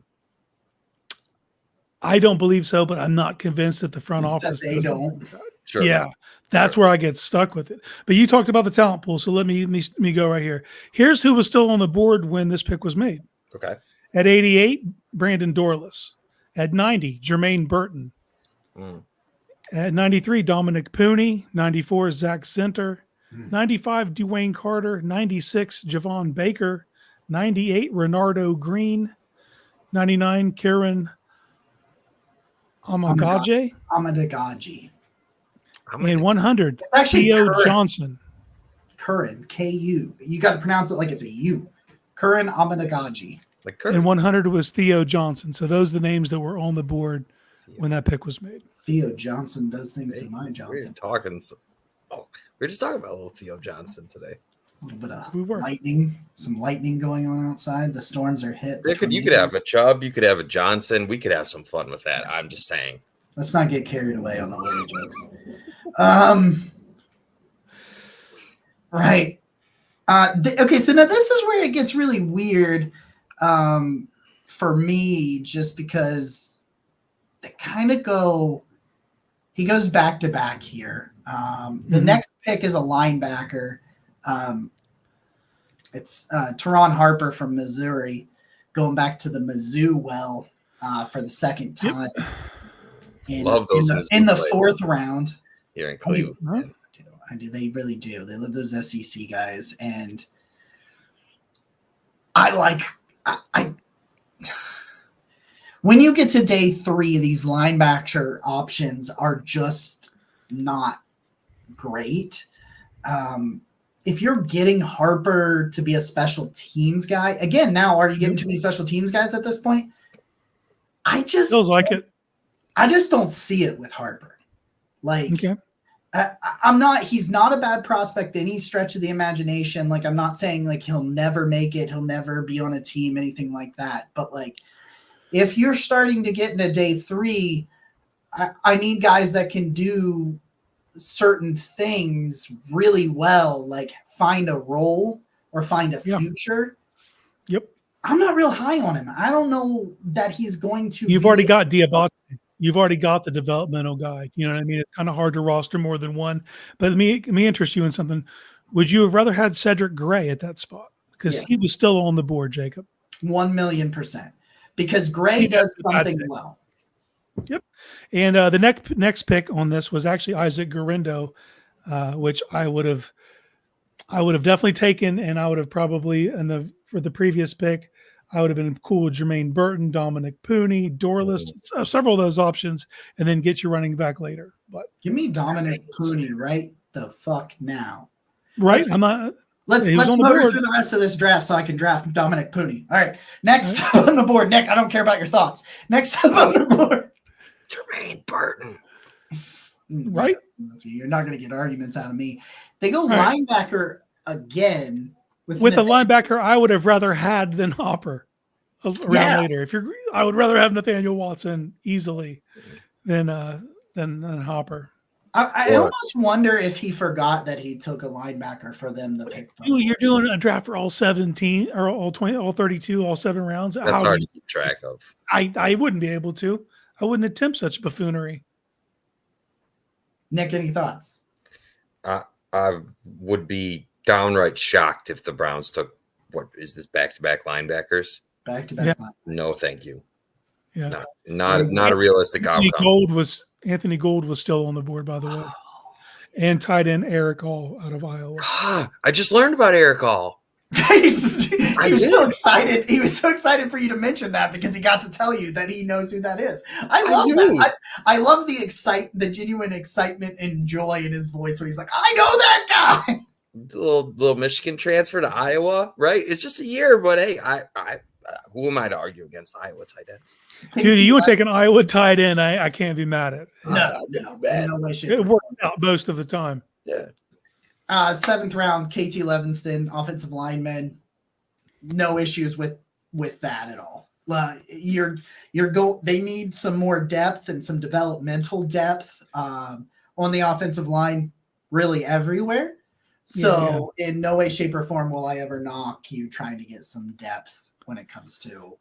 I don't believe so, but I'm not convinced that the front office they don't. Sure. Yeah, that's where I get stuck with it. But you talked about the talent pool, so let me go right here. Here's who was still on the board when this pick was made. Okay. At 88, Brandon Dorless. At 90, Jermaine Burton. At 93, Dominic Pooney. 94, Zach Zinter. 95, Dwayne Carter. 96, Javon Baker. 98, Renardo Green. 99, Karen Amadagaji. And 100, It's actually Theo Curran. Johnson. Curran, K-U. You got to pronounce it like it's a U. Curran Amadagaji. Like Curran. And 100 was Theo Johnson. So those are the names that were on the board when that pick was made. Theo Johnson does things to my Johnson. We're just talking about little Theo Johnson today. A little bit of We were. lightning, some lightning going on outside. The storms are hit. You could have a Chubb, you could have a Johnson. We could have some fun with that. I'm just saying. Let's not get carried away on the weather jokes. Right. Okay, so now this is where it gets really weird for me, just because they kind of go. He goes back to back here. The next pick is a linebacker. It's Teron Harper from Missouri, going back to the Mizzou well for the second time. Love those in the fourth round. Here in Cleveland. I do. They really do. They love those SEC guys, and I when you get to day 3, these linebacker options are just not great. If you're getting Harper to be a special teams guy, again, now are you getting too many special teams guys at this point? Feels like it. I just don't see it with Harper. Like, okay. He's not a bad prospect by any stretch of the imagination. Like, I'm not saying like he'll never make it, he'll never be on a team, anything like that. But like, if you're starting to get into day 3, I need guys that can do certain things really well, like find a role or find a future. Yep. I'm not real high on him. I don't know that he's going to. You've already got Diabate. You've already got the developmental guy. You know what I mean? It's kind of hard to roster more than one. But let me interest you in something. Would you have rather had Cedric Gray at that spot? Because he was still on the board, Jacob. 1,000,000%. Because Gray does something well. Yep. And the next pick on this was actually Isaac Garindo, which I would have definitely taken, and I would have probably for the previous pick, I would have been cool with Jermaine Burton, Dominic Pooney, Dorless, several of those options, and then get your running back later. But give me Dominic Pooney right the fuck now. Right? Let's motor through the rest of this draft so I can draft Dominic Pooney. All right. Next up on the board. Nick, I don't care about your thoughts. Next up on the board. Jermaine Burton. Right? You're not going to get arguments out of me. They go linebacker again. With a linebacker I would have rather had than Hopper around later. I would rather have Nathaniel Watson easily than Hopper. I almost wonder if he forgot that he took a linebacker for them to pick. You're doing a draft for all 17 or all 20, all 32, all 7 rounds. That's hard to keep track of. I wouldn't be able to. I wouldn't attempt such buffoonery. Nick, any thoughts? I would be downright shocked if the Browns took, what is this, back-to-back linebackers? Back-to-back linebackers. No, thank you. Yeah. Not a realistic outcome. Anthony Gould was still on the board, by the way. And tight end Eric Hall out of Iowa. I just learned about Eric Hall. He was so excited. He was so excited for you to mention that because he got to tell you that he knows who that is. I love that. I love the genuine excitement and joy in his voice when he's like, I know that guy. Little Michigan transfer to Iowa, right? It's just a year, but hey, I who am I to argue against Iowa tight ends? Dude, you would take an Iowa tight end. I can't be mad at it. No way, it worked out most of the time. Yeah. 7th round, KT Levinston, offensive lineman. No issues with that at all. They need some more depth and some developmental depth on the offensive line, really everywhere. So in no way, shape, or form will I ever knock you trying to get some depth when it comes to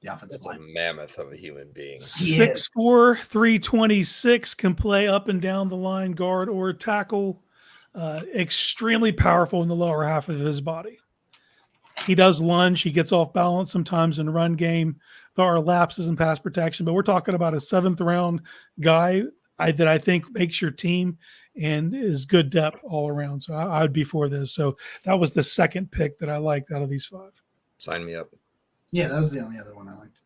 the offensive line. That's a mammoth of a human being. 6'4", 326, can play up and down the line, guard or tackle. Extremely powerful in the lower half of his body. He does lunge. He gets off balance sometimes in the run game. There are lapses in pass protection, but we're talking about a 7th round guy that I think makes your team and is good depth all around. So I would be for this. So that was the second pick that I liked out of these 5. Sign me up. Yeah, that was the only other one I liked.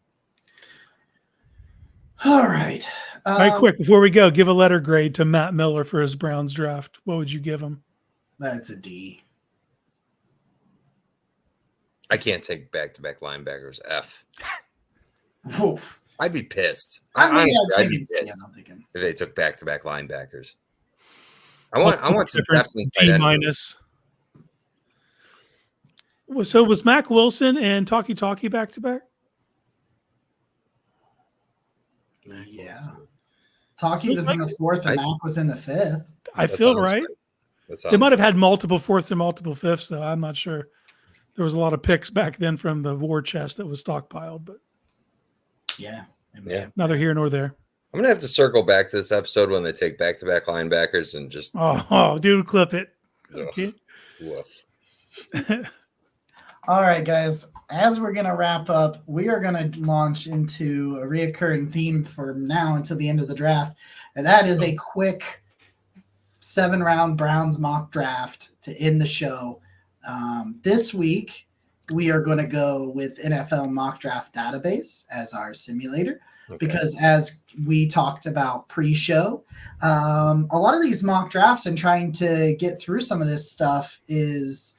All right. All right, quick, before we go, give a letter grade to Matt Miller for his Browns draft. What would you give him? That's a D. I can't take back-to-back linebackers. F. Oof. I'd be pissed. I'd be pissed if they took back-to-back linebackers. I want some depth in tight D end. minus. So was Mac Wilson and Talkie back to back? Yeah. Talkie Feels was in like the 4th and I- Mac was in the 5th. I That feel sounds right. That They sounds might have right. had multiple 4th and multiple 5ths, though. I'm not sure. There was a lot of picks back then from the war chest that was stockpiled, but Yeah. Yeah. neither here nor there. I'm gonna have to circle back to this episode when they take back-to-back linebackers and just Dude, clip it. ugh, Okay. woof. All right, guys. As we're going to wrap up, we are going to launch into a reoccurring theme from now until the end of the draft. And that is a quick 7-round Browns mock draft to end the show. This week, we are going to go with NFL Mock Draft Database as our simulator. Okay. Because as we talked about pre-show, a lot of these mock drafts and trying to get through some of this stuff is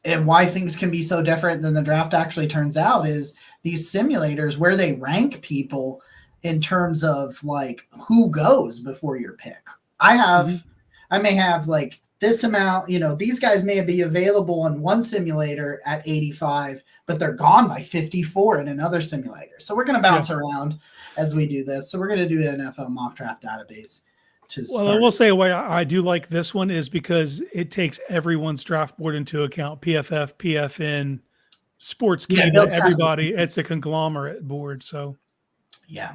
and why things can be so different than the draft actually turns out is these simulators where they rank people in terms of like who goes before your pick. I may have like this amount, these guys may be available in one simulator at 85, but they're gone by 54 in another simulator. So we're going to bounce around as we do this. So we're going to do an NFL mock draft database. Well, I will say why I do like this one is because it takes everyone's draft board into account. PFF, PFN, Sportskeeda, everybody. It's a conglomerate board. So, yeah.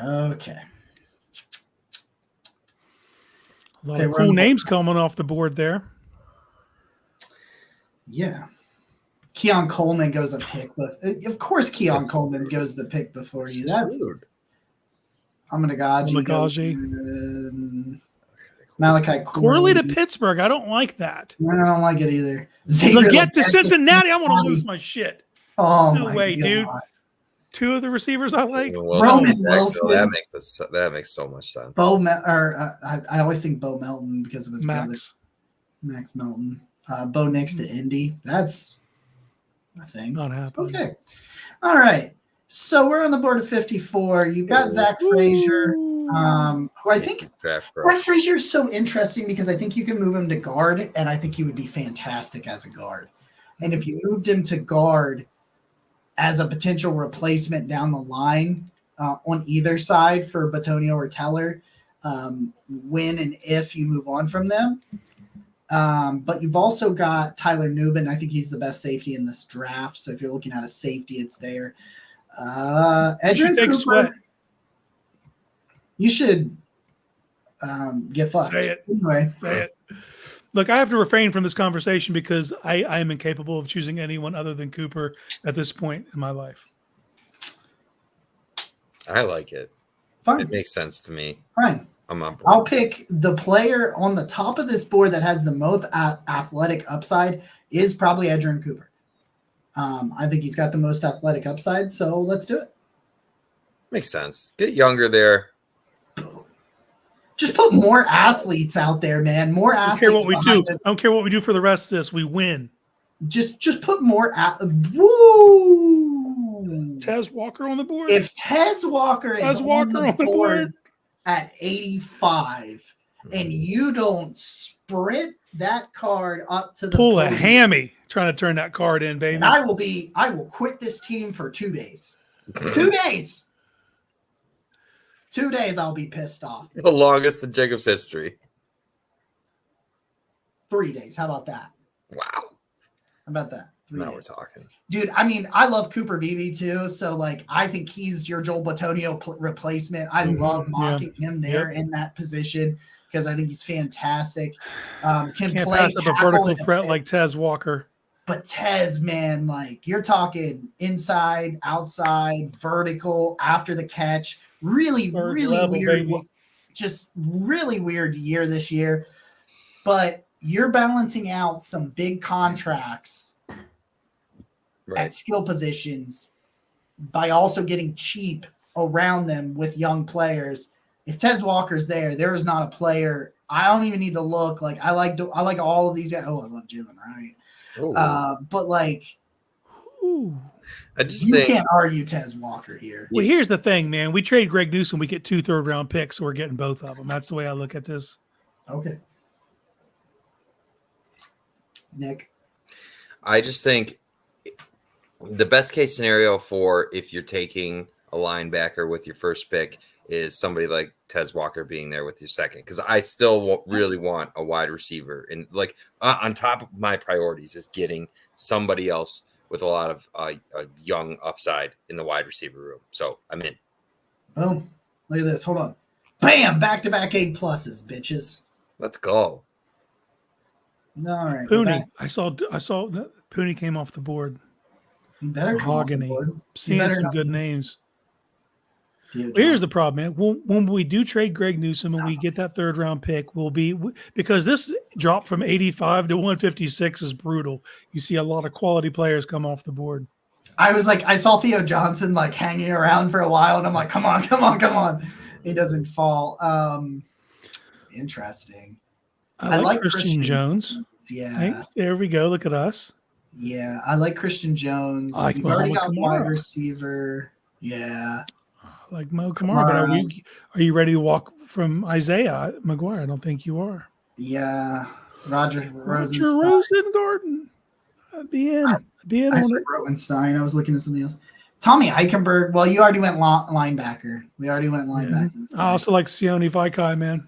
Okay. A lot of cool names coming off the board there. Yeah. Keon Coleman goes a pick, but of course Keon Coleman goes the pick before you. That's rude. Amagaji. Malachi Corley to Pittsburgh. I don't like that. I don't like it either. Get to Cincinnati. I want to lose my shit. Oh, no way, God. Dude. 2 of the receivers I like. Roman Wilson. That makes so much sense. I always think Bo Melton because of his brother. Max Melton. Bo Nix to Indy. That's a thing. Not happening. Okay. All right. So we're on the board of 54. You've got Zach Frazier, who I think Zach Frazier is so interesting because I think you can move him to guard, and I think he would be fantastic as a guard. And if you moved him to guard as a potential replacement down the line on either side for Batonio or Teller, when and if you move on from them. But you've also got Tyler Nubin. I think he's the best safety in this draft. So if you're looking at a safety, it's there. Edgerrin Cooper, sweat. You should get fucked. Say it. Anyway. Say it. Look, I have to refrain from this conversation because I am incapable of choosing anyone other than Cooper at this point in my life. I like it. Fine. It makes sense to me. Fine. I'll pick the player on the top of this board that has the most athletic upside is probably Edgerrin Cooper. I think he's got the most athletic upside, so let's do it. Makes sense. Get younger there. Just put more athletes out there, man. More athletes. I don't care what we do. I don't care what we do for the rest of this. We win. Just put more. Woo! Tez Walker on the board. If Tez Walker is on the board at 85, and you don't sprint that card up to the pull a hammy trying to turn that card in, baby. I will quit this team for 2 days. 2 days. 2 days I'll be pissed off. The longest in Jacob's history. 3 days. How about that? Wow. How about that? 3 Now days. we're talking. Dude, I mean, I love Cooper Beebe too. So, like, I think he's your Joel Batonio replacement. I love mocking him there in that position because I think he's fantastic. Can't play pass up a vertical threat like Tez Walker. But Tez, man, like you're talking inside, outside, vertical, after the catch. Really weird. Baby. Just really weird year this year. But you're balancing out some big contracts at skill positions by also getting cheap around them with young players. If Tez Walker's there is not a player. I don't even need to look. Like I like all of these guys. Oh, I love Jalen Wright. But like, I just you can't argue Tez Walker here. Well, here's the thing, man. We trade Greg Newsome, we get 2 third-round picks, so we're getting both of them. That's the way I look at this. Okay. Nick? I just think the best case scenario for if you're taking a linebacker with your first pick is somebody like Tez Walker being there with your second, because I still really want a wide receiver. And like on top of my priorities is getting somebody else with a lot of young upside in the wide receiver room. So I'm in. Boom. Look at this. Hold on. Bam! Back-to-back A+, bitches. Let's go. All right. Pooney. I saw Pooney came off the board. You better come off the Mahogany. board. You Seeing better some not good be names. Theo Here's the Johnson. problem, man. When we do trade Greg Newsome and we get that third round pick, will be because this drop from 85 to 156 is brutal. You see a lot of quality players come off the board. I was like, I saw Theo Johnson like hanging around for a while, and I'm like, come on. He doesn't fall. Interesting. I like Christian Jones. Yeah. Hey, there we go. Look at us. Yeah, I like Christian Jones. I like You've already Muhammad got wide Kamara. receiver. Yeah. Like Mo Kamara, but are you ready to walk from Isaiah McGuire? I don't think you are. Yeah. Roger Roger Rosenstein. Rosengarten. I'd be in. I on said it. Rosenstein. I was looking at something else. Tommy Eichenberg. Well, you already went linebacker. We already went linebacker. I also like Sione Vaikai, man.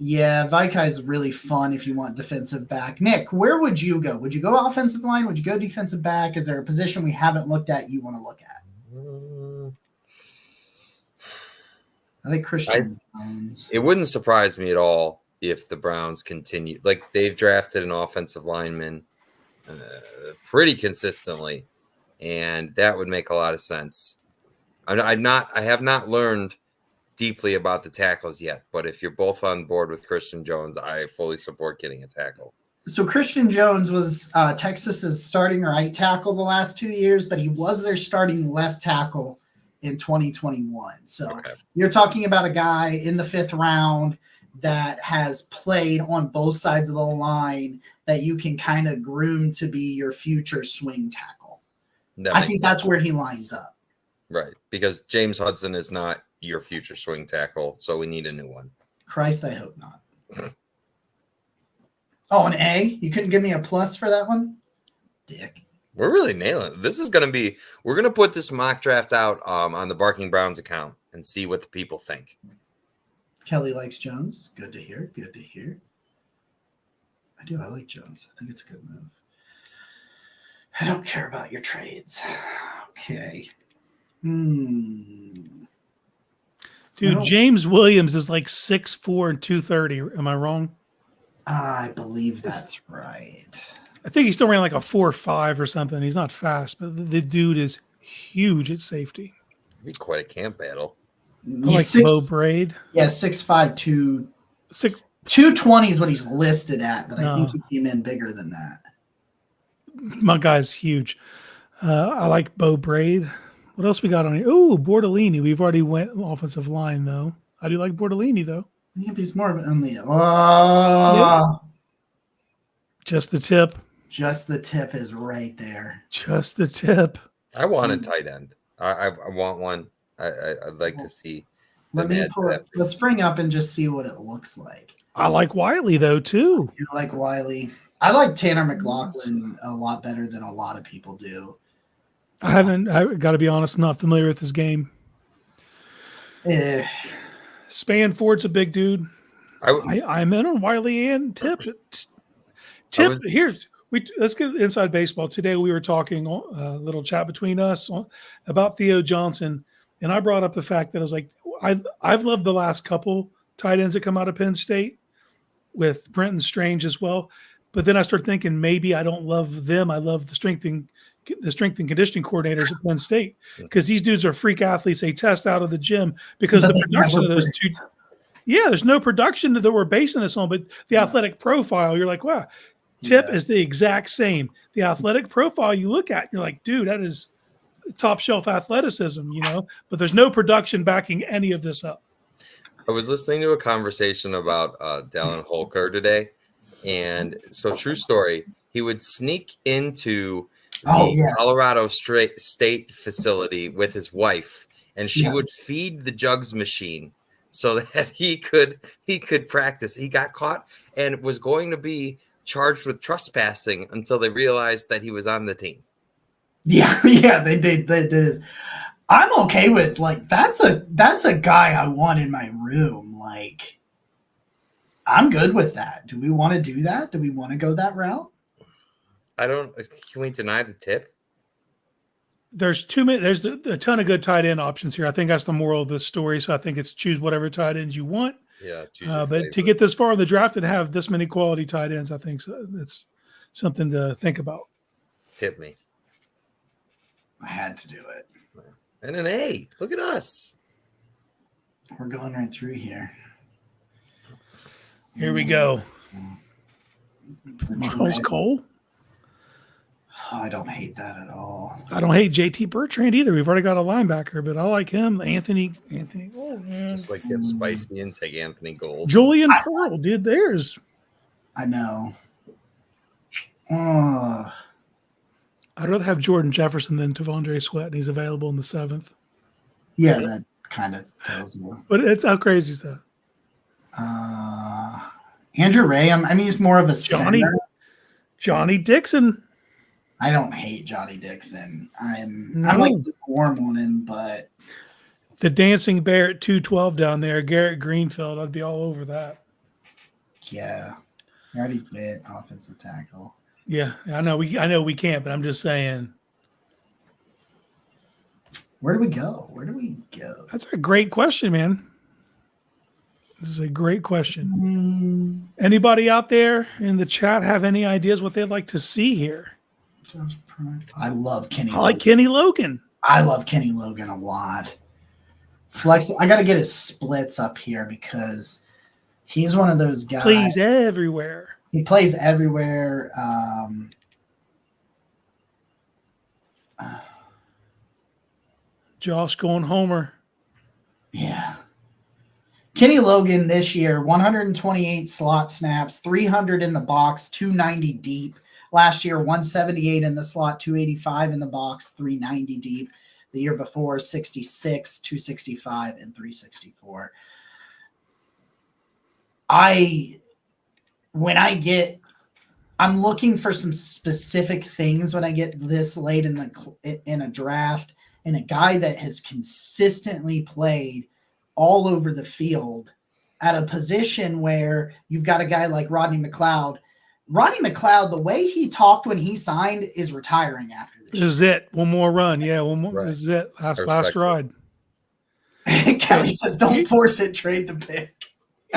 Yeah, Vaikai is really fun if you want defensive back. Nick, where would you go? Would you go offensive line? Would you go defensive back? Is there a position we haven't looked at you want to look at? I think Christian Jones. It wouldn't surprise me at all if the Browns continue. Like, they've drafted an offensive lineman pretty consistently, and that would make a lot of sense. I have not learned deeply about the tackles yet, but if you're both on board with Christian Jones, I fully support getting a tackle. So Christian Jones was Texas's starting right tackle the last 2 years, but he was their starting left tackle in 2021. So You're talking about a guy in the 5th round that has played on both sides of the line that you can kind of groom to be your future swing tackle. I think that's where he lines up. Right, because James Hudson is not your future swing tackle, so we need a new one. Christ, I hope not. Oh, an A? You couldn't give me a plus for that one? Dick. We're really nailing it. This is going to be – we're going to put this mock draft out on the Barking Browns account and see what the people think. Kelly likes Jones. Good to hear. Good to hear. I do. I like Jones. I think it's a good move. I don't care about your trades. Okay. Dude, James Williams is like 6'4" and 230. Am I wrong? I believe that's right. I think he still ran like a 4.5 or something. He's not fast, but the dude is huge at safety. It'd be quite a camp battle. I like Bo Braid. Yeah, 6'5", 220 is what he's listed at, but I think he came in bigger than that. My guy's huge. I like Bo Braid. What else we got on here? Oh, Bordellini. We've already went offensive line, though. I do like Bordellini, though. I think he's more of on the yeah. Just the tip. Just the tip is right there. Just the tip. I want a tight end. I want one. I'd like to see. Let's bring up and just see what it looks like. I like Wiley, though, too. You like Wiley. I like Tanner McLaughlin a lot better than a lot of people do. I got to be honest, I'm not familiar with his game. Spanford's a big dude. I'm in on Wiley and Tip. Let's get inside baseball. Today we were talking a little chat between us about Theo Johnson, and I brought up the fact that I was like, I've loved the last couple tight ends that come out of Penn State with Brenton Strange as well. But then I started thinking maybe I don't love them. I love the strength and conditioning coordinators at Penn State, because these dudes are freak athletes. They test out of the gym because the production of those two. Yeah, there's no production that we're basing this on, but the athletic profile, you're like, wow, Tip is the exact same. The athletic profile you look at, you're like, dude, that is top shelf athleticism, but there's no production backing any of this up. I was listening to a conversation about Dallin Holker today. And so, true story, he would sneak into the Colorado State facility with his wife, and she would feed the jugs machine so that he could practice. He got caught and was going to be charged with trespassing until they realized that he was on the team. Yeah, they did this. I'm okay with like that's a guy I want in my room. Like, I'm good with that. Do we want to do that? Do we want to go that route? Can we deny the tip? There's a ton of good tight end options here. I think that's the moral of this story. So I think it's choose whatever tight ends you want. Yeah, but to get this far in the draft and have this many quality tight ends, I think it's something to think about. Tip me. I had to do it. And an A. Look at us. We're going right through here. Here we go. Miles Cole. Oh, I don't hate that at all. I don't hate JT Bertrand either. We've already got a linebacker, but I like him. Anthony Gold, man. Just like get spicy and take Anthony Gold. Julian Pearl did theirs. I know. Oh. I'd rather have Jordan Jefferson than Tavondre Sweat, and he's available in the 7th. Yeah, that kind of tells you. But it's how crazy is that? Andrew Ray, he's more of a center. Johnny Dixon. I don't hate Johnny Dixon. I'm like warm on him, but the dancing bear at 212 down there, Garrett Greenfield, I'd be all over that. Yeah, I already went offensive tackle. Yeah, I know we can't, but I'm just saying. Where do we go? That's a great question, man. This is a great question. Anybody out there in the chat have any ideas what they'd like to see here? I love Kenny. I like Kenny Logan. I love Kenny Logan a lot. Flex. I got to get his splits up here because he's one of those guys. Plays everywhere. He plays everywhere. Josh going homer. Yeah. Kenny Logan this year, 128 slot snaps, 300 in the box, 290 deep. Last year, 178 in the slot, 285 in the box, 390 deep. The year before, 66, 265, and 364. I'm looking for some specific things when I get this late in a draft, and a guy that has consistently played all over the field at a position where you've got a guy like Rodney McLeod. Rodney McLeod, the way he talked when he signed, is retiring after this. This is it. One more run. Yeah, one more. Right. This is it. Last ride. Kelly says, "Don't force it. Trade the pick."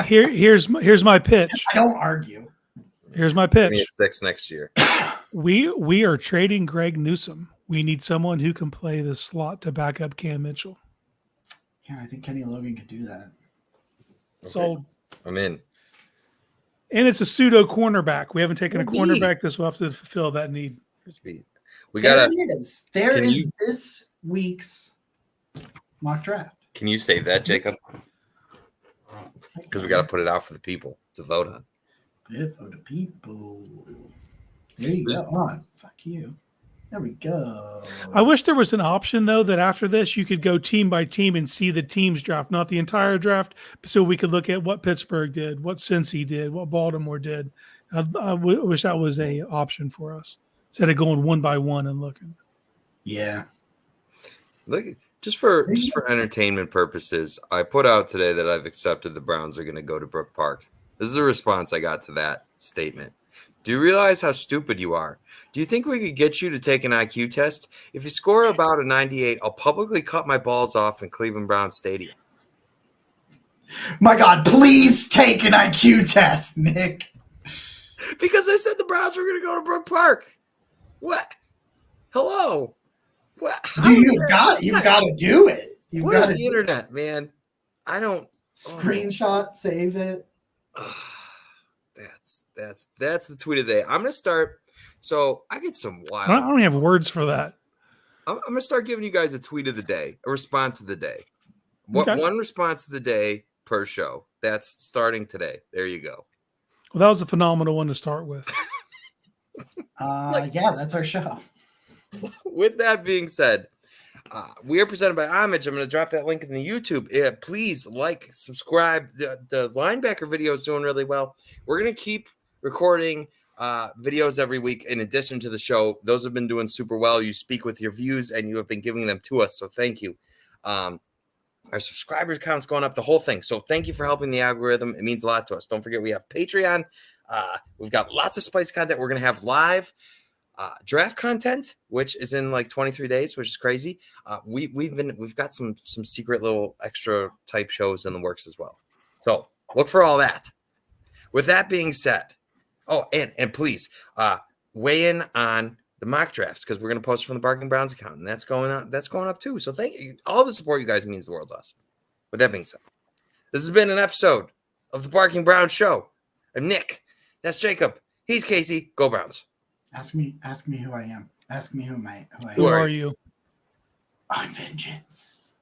Here's my pitch. I don't argue. Here's my pitch. 6 next year. We are trading Greg Newsome. We need someone who can play the slot to back up Cam Mitchell. Yeah, I think Kenny Logan could do that. Okay. So I'm in. And it's a pseudo cornerback. We haven't taken a cornerback. This will have to fulfill that need. We got There is this week's mock draft. Can you save that, Jacob? Because we got to put it out for the people to vote on. Put it for the people. There you go. On. Fuck you. There we go. I wish there was an option, though, that after this you could go team by team and see the team's draft, not the entire draft, so we could look at what Pittsburgh did, what Cincy did, what Baltimore did. I wish that was a option for us instead of going one by one and looking. Yeah. Look, just for entertainment purposes, I put out today that I've accepted the Browns are going to go to Brook Park. This is a response I got to that statement. Do you realize how stupid you are? Do you think we could get you to take an IQ test? If you score about a 98, I'll publicly cut my balls off in Cleveland Browns Stadium. My God, please take an IQ test, Nick. Because I said the Browns were going to go to Brook Park. What? Hello? What? You've got to do it. What is the internet, man? I don't screenshot, save it. That's the tweet of the day. I'm gonna start. So I get some wild. I don't have words for that. I'm gonna start giving you guys a tweet of the day, a response of the day. One response of the day per show. That's starting today. There you go. Well, that was a phenomenal one to start with. Yeah, that's our show. With that being said, we are presented by Homage. I'm going to drop that link in the YouTube. Please subscribe. The linebacker video is doing really well. We're going to keep recording videos every week in addition to the show. Those have been doing super well. You speak with your views, and you have been giving them to us, so thank you. Our subscriber count's going up, the whole thing. So thank you for helping the algorithm. It means a lot to us. Don't forget, we have Patreon. We've got lots of spice content. We're going to have live draft content, which is in like 23 days, which is crazy. We've got some secret little extra type shows in the works as well. So look for all that. With that being said, and please weigh in on the mock drafts, because we're going to post from the Barking Browns account, and that's going up too. So thank you. All the support you guys means the world to us. With that being said, this has been an episode of the Barking Browns Show. I'm Nick. That's Jacob. He's Casey. Go Browns. Ask me who I am. Ask me who I am. Who are you? I'm vengeance.